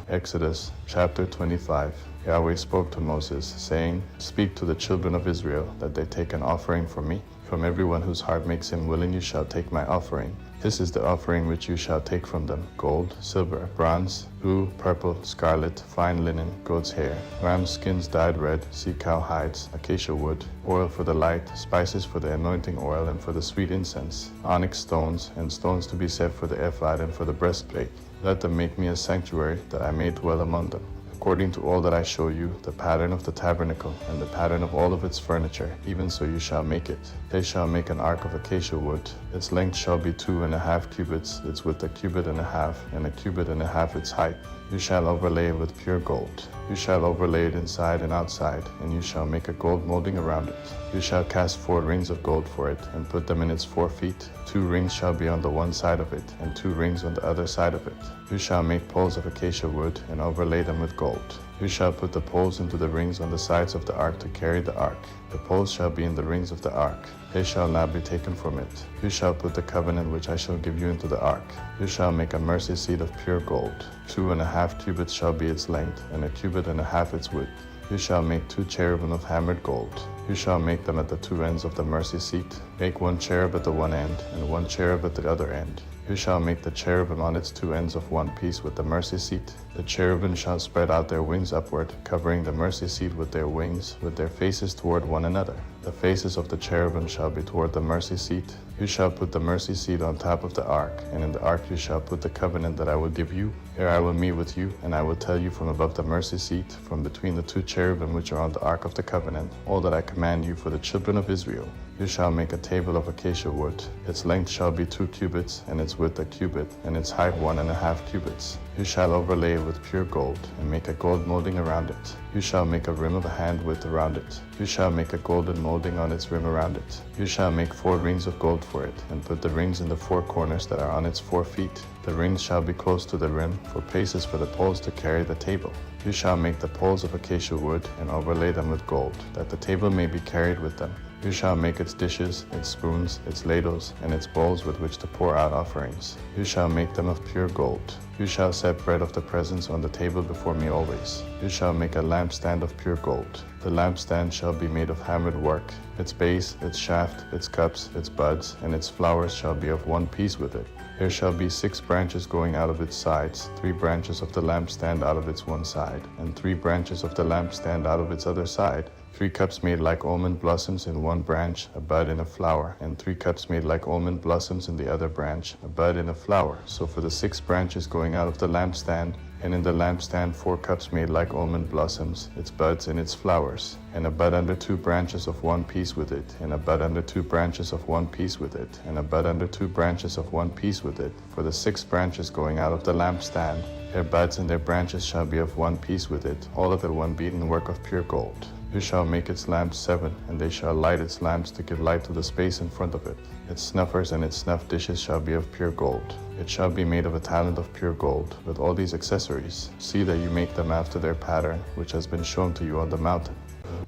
Exodus chapter 25. Yahweh spoke to Moses, saying, Speak to the children of Israel, that they take an offering for me. From everyone whose heart makes him willing you shall take my offering. This is the offering which you shall take from them: gold, silver, bronze, blue, purple, scarlet, fine linen, goat's hair, ram skins dyed red, sea cow hides, acacia wood, oil for the light, spices for the anointing oil and for the sweet incense, onyx stones, and stones to be set for the ephod and for the breastplate. Let them make me a sanctuary, that I may dwell among them. According to all that I show you, the pattern of the tabernacle, and the pattern of all of its furniture, even so you shall make it. They shall make an ark of acacia wood. Its length shall be 2.5 cubits, its width 1.5 cubits, and 1.5 cubits its height. You shall overlay it with pure gold. You shall overlay it inside and outside, and you shall make a gold molding around it. You shall cast 4 rings of gold for it, and put them in its 4 feet. 2 rings shall be on the one side of it, and 2 rings on the other side of it. You shall make poles of acacia wood, and overlay them with gold. You shall put the poles into the rings on the sides of the ark to carry the ark. The poles shall be in the rings of the ark. They shall not be taken from it. You shall put the covenant which I shall give you into the ark. You shall make a mercy seat of pure gold. 2.5 cubits shall be its length, and 1.5 cubits its width. You shall make 2 cherubim of hammered gold. You shall make them at the 2 ends of the mercy seat. Make 1 cherub at the one end, and 1 cherub at the other end. You shall make the cherubim on its two ends of one piece with the mercy seat. The cherubim shall spread out their wings upward, covering the mercy seat with their wings, with their faces toward one another. The faces of the cherubim shall be toward the mercy seat. You shall put the mercy seat on top of the ark, and in the ark you shall put the covenant that I will give you. Here I will meet with you, and I will tell you from above the mercy seat, from between the two cherubim which are on the ark of the covenant, all that I command you for the children of Israel. You shall make a table of acacia wood. Its length shall be 2 cubits, and its width a cubit, and its height 1.5 cubits. You shall overlay it with pure gold, and make a gold molding around it. You shall make a rim of a hand width around it. You shall make a golden molding on its rim around it. You shall make 4 rings of gold for it, and put the rings in the 4 corners that are on its 4 feet. The rings shall be close to the rim, for places for the poles to carry the table. You shall make the poles of acacia wood, and overlay them with gold, that the table may be carried with them. You shall make its dishes, its spoons, its ladles, and its bowls with which to pour out offerings. You shall make them of pure gold. You shall set bread of the presence on the table before me always. You shall make a lampstand of pure gold. The lampstand shall be made of hammered work. Its base, its shaft, its cups, its buds, and its flowers shall be of one piece with it. There shall be 6 branches going out of its sides, 3 branches of the lampstand out of its one side, and 3 branches of the lampstand out of its other side. 3 cups made like almond blossoms in one branch, a bud and a flower, and 3 cups made like almond blossoms in the other branch, a bud and a flower. So for the 6 branches going out of the lampstand, and in the lampstand 4 cups made like almond blossoms, its buds and its flowers, and a bud under 2 branches of one piece with it, and a bud under 2 branches of one piece with it, and a bud under 2 branches of one piece with it. For the 6 branches going out of the lampstand, their buds and their branches shall be of one piece with it, all of it one beaten work of pure gold. You shall make its lamps 7, and they shall light its lamps to give light to the space in front of it. Its snuffers and its snuff dishes shall be of pure gold. It shall be made of a talent of pure gold, with all these accessories. See that you make them after their pattern, which has been shown to you on the mountain.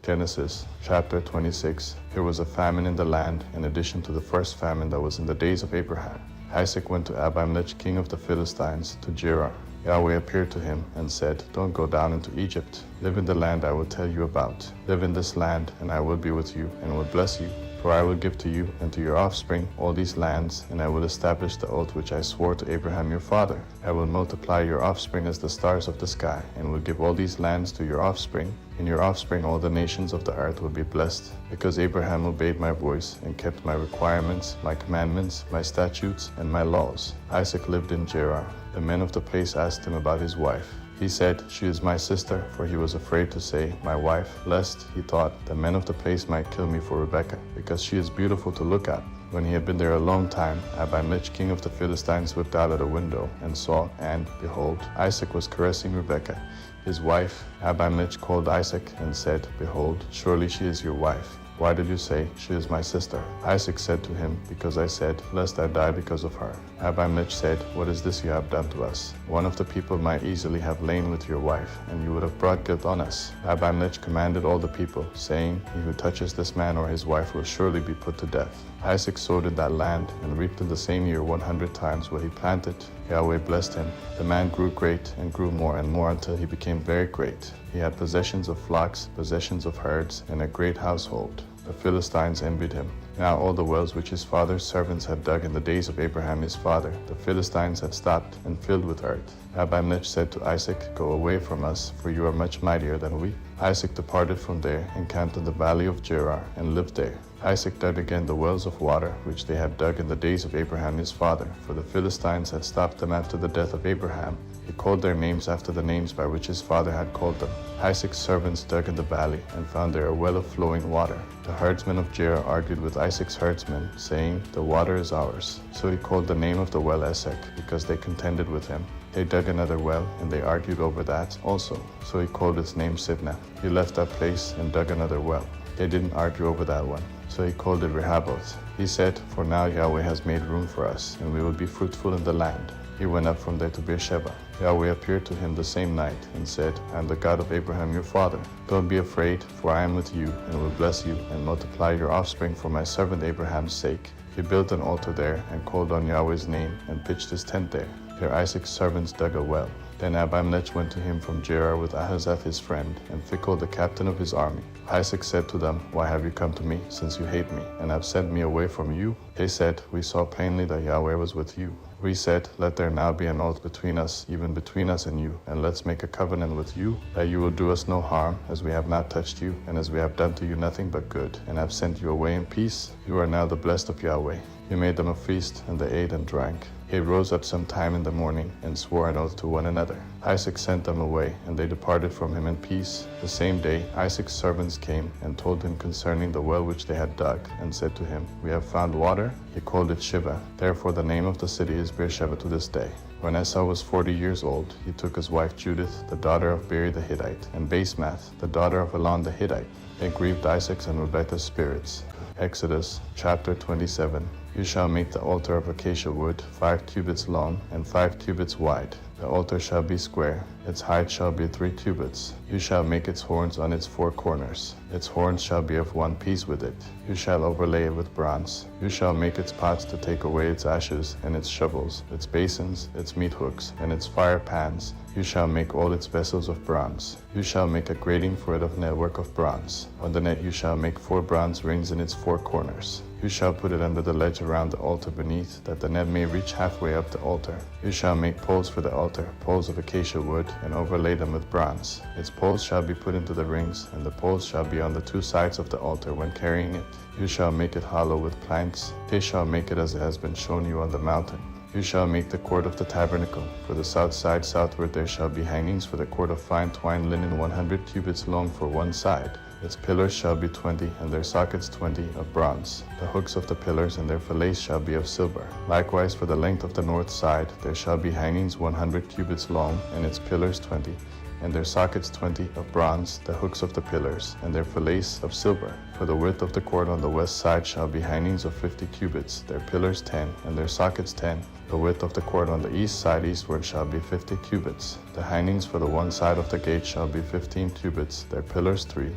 Genesis chapter 26. There was a famine in the land, in addition to the first famine that was in the days of Abraham. Isaac went to Abimelech, king of the Philistines, to Gerar. Yahweh appeared to him and said, Don't go down into Egypt. Live in the land I will tell you about. Live in this land, and I will be with you, and will bless you. For I will give to you and to your offspring all these lands, and I will establish the oath which I swore to Abraham your father. I will multiply your offspring as the stars of the sky, and will give all these lands to your offspring. In your offspring all the nations of the earth will be blessed, because Abraham obeyed my voice and kept my requirements, my commandments, my statutes, and my laws. Isaac lived in Gerar. The men of the place asked him about his wife. He said, She is my sister, for he was afraid to say, my wife, lest, he thought, the men of the place might kill me for Rebekah, because she is beautiful to look at. When he had been there a long time, Abimelech, king of the Philistines, looked out at a window and saw, and, behold, Isaac was caressing Rebekah, his wife. Abimelech called Isaac and said, Behold, surely she is your wife. Why did you say, She is my sister? Isaac said to him, Because I said, Lest I die because of her. Abimelech said, What is this you have done to us? One of the people might easily have lain with your wife, and you would have brought guilt on us. Abimelech commanded all the people, saying, He who touches this man or his wife will surely be put to death. Isaac sowed in that land, and reaped in the same year 100 times what he planted. Yahweh blessed him. The man grew great, and grew more and more until he became very great. He had possessions of flocks, possessions of herds, and a great household. The Philistines envied him. Now all the wells which his father's servants had dug in the days of Abraham his father, the Philistines had stopped and filled with earth. Abimelech said to Isaac, Go away from us, for you are much mightier than we. Isaac departed from there, and camped in the valley of Gerar, and lived there. Isaac dug again the wells of water, which they had dug in the days of Abraham his father, for the Philistines had stopped them after the death of Abraham. He called their names after the names by which his father had called them. Isaac's servants dug in the valley, and found there a well of flowing water. The herdsmen of Gerar argued with Isaac's herdsmen, saying, The water is ours. So he called the name of the well Esek, because they contended with him. They dug another well, and they argued over that also. So he called its name Sibnah. He left that place and dug another well. They didn't argue over that one. So he called it Rehoboth. He said, For now Yahweh has made room for us, and we will be fruitful in the land. He went up from there to Beersheba. Yahweh appeared to him the same night, and said, I am the God of Abraham your father. Don't be afraid, for I am with you, and will bless you, and multiply your offspring for my servant Abraham's sake. He built an altar there, and called on Yahweh's name, and pitched his tent there. There Isaac's servants dug a well. Then Abimelech went to him from Gerar with Ahuzzath his friend, and Phicol the captain of his army. Isaac said to them, Why have you come to me, since you hate me, and have sent me away from you? They said, We saw plainly that Yahweh was with you. We said, Let there now be an oath between us, even between us and you, and let's make a covenant with you, that you will do us no harm, as we have not touched you, and as we have done to you nothing but good, and have sent you away in peace. You are now the blessed of Yahweh. You made them a feast, and they ate and drank. They rose up some time in the morning, and swore an oath to one another. Isaac sent them away, and they departed from him in peace. The same day Isaac's servants came, and told him concerning the well which they had dug, and said to him, We have found water. He called it Shiva. Therefore the name of the city is Beersheba to this day. When Esau was 40 years old, he took his wife Judith, the daughter of Beeri the Hittite, and Basemath, the daughter of Elon the Hittite. They grieved Isaac's and Rebekah's spirits. Exodus chapter 27. You shall make the altar of acacia wood 5 cubits long and 5 cubits wide. The altar shall be square. Its height shall be 3 cubits. You shall make its horns on its 4 corners. Its horns shall be of one piece with it. You shall overlay it with bronze. You shall make its pots to take away its ashes, and its shovels, its basins, its meat hooks, and its fire pans. You shall make all its vessels of bronze. You shall make a grating for it of network of bronze. On the net you shall make 4 bronze rings in its 4 corners. You shall put it under the ledge around the altar beneath, that the net may reach halfway up the altar. You shall make poles for the altar, poles of acacia wood, and overlay them with bronze. Its poles shall be put into the rings, and the poles shall be on the 2 sides of the altar when carrying it. You shall make it hollow with planks. They shall make it as it has been shown you on the mountain. You shall make the cord of the tabernacle. For the south side southward there shall be hangings for the cord of fine twined linen 100 cubits long for one side. Its pillars shall be 20, and their sockets 20 of bronze. The hooks of the pillars and their fillets shall be of silver. Likewise for the length of the north side there shall be hangings 100 cubits long, and its pillars 20, and their sockets 20 of bronze, the hooks of the pillars, and their fillets of silver. For the width of the cord on the west side shall be hangings of 50 cubits, their pillars 10, and their sockets 10. The width of the cord on the east side eastward shall be 50 cubits. The hangings for the one side of the gate shall be 15 cubits, their pillars 3,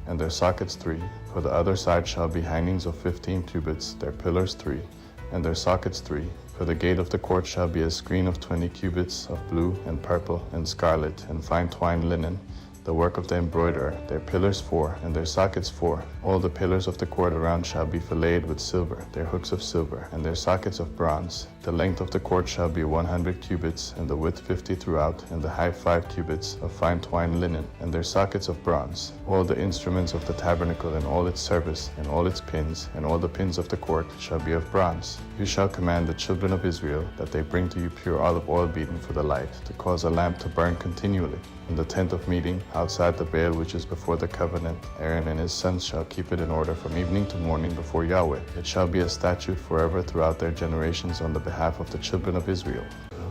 and their sockets 3. For the other side shall be hangings of 15 cubits, their pillars 3, and their sockets 3. For the gate of the court shall be a screen of 20 cubits of blue and purple and scarlet and fine twined linen, the work of the embroiderer, their pillars 4, and their sockets 4. All the pillars of the court around shall be filleted with silver, their hooks of silver, and their sockets of bronze. The length of the court shall be 100 cubits, and the width 50 throughout, and the height 5 cubits, of fine twined linen, and their sockets of bronze. All the instruments of the tabernacle, and all its service, and all its pins, and all the pins of the court shall be of bronze. You shall command the children of Israel that they bring to you pure olive oil beaten for the light, to cause a lamp to burn continually. In the tent of meeting, outside the veil which is before the covenant, Aaron and his sons shall keep it in order from evening to morning before Yahweh. It shall be a statute forever throughout their generations on the behalf of the children of Israel.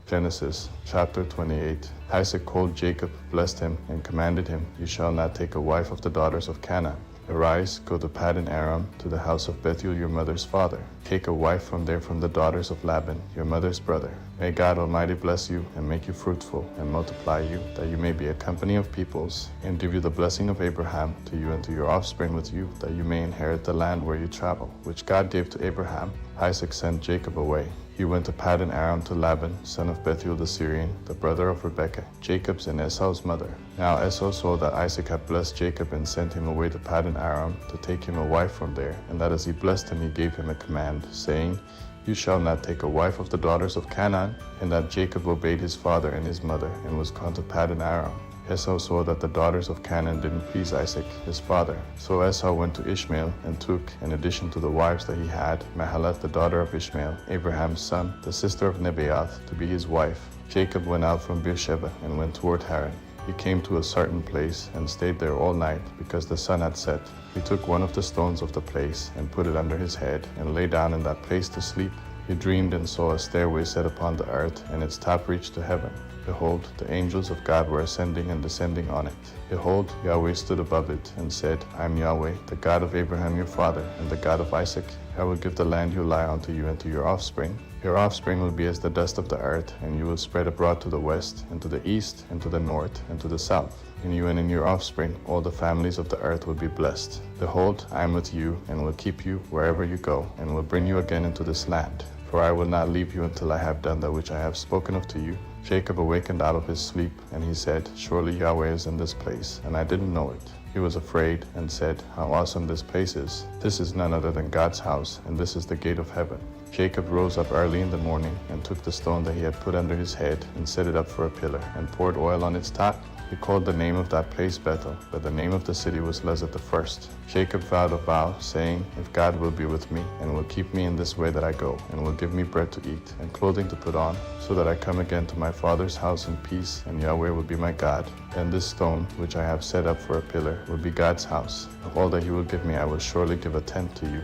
Genesis chapter 28. Isaac called Jacob, blessed him, and commanded him, You shall not take a wife of the daughters of Canaan. Arise, go to Paddan Aram, to the house of Bethuel your mother's father. Take a wife from there from the daughters of Laban, your mother's brother. May God Almighty bless you, and make you fruitful, and multiply you, that you may be a company of peoples, and give you the blessing of Abraham, to you and to your offspring with you, that you may inherit the land where you travel, which God gave to Abraham. Isaac sent Jacob away. He went to Paddan Aram to Laban, son of Bethuel the Syrian, the brother of Rebekah, Jacob's and Esau's mother. Now Esau saw that Isaac had blessed Jacob and sent him away to Paddan Aram to take him a wife from there, and that as he blessed him he gave him a command, saying, You shall not take a wife of the daughters of Canaan. And that Jacob obeyed his father and his mother, and was gone to Paddan Aram. Esau saw that the daughters of Canaan didn't please Isaac, his father. So Esau went to Ishmael, and took, in addition to the wives that he had, Mahalath the daughter of Ishmael, Abraham's son, the sister of Nebaioth, to be his wife. Jacob went out from Beersheba, and went toward Haran. He came to a certain place, and stayed there all night, because the sun had set. He took one of the stones of the place, and put it under his head, and lay down in that place to sleep. He dreamed and saw a stairway set upon the earth, and its top reached to heaven. Behold, the angels of God were ascending and descending on it. Behold, Yahweh stood above it, and said, I am Yahweh, the God of Abraham your father, and the God of Isaac. I will give the land you lie unto you and to your offspring. Your offspring will be as the dust of the earth, and you will spread abroad to the west, and to the east, and to the north, and to the south. In you and in your offspring all the families of the earth will be blessed. Behold, I am with you, and will keep you wherever you go, and will bring you again into this land. for I will not leave you until I have done that which I have spoken of to you." Jacob awakened out of his sleep, and he said, "Surely Yahweh is in this place, and I didn't know it." He was afraid and said, "How awesome this place is! This is none other than God's house, and this is the gate of heaven." Jacob rose up early in the morning and took the stone that he had put under his head and set it up for a pillar and poured oil on its top. He called the name of that place Bethel, but the name of the city was Luz at the first. Jacob vowed a vow, saying, "If God will be with me, and will keep me in this way that I go, and will give me bread to eat, and clothing to put on, so that I come again to my father's house in peace, and Yahweh will be my God, then this stone, which I have set up for a pillar, will be God's house. Of all that he will give me, I will surely give a tenth to you."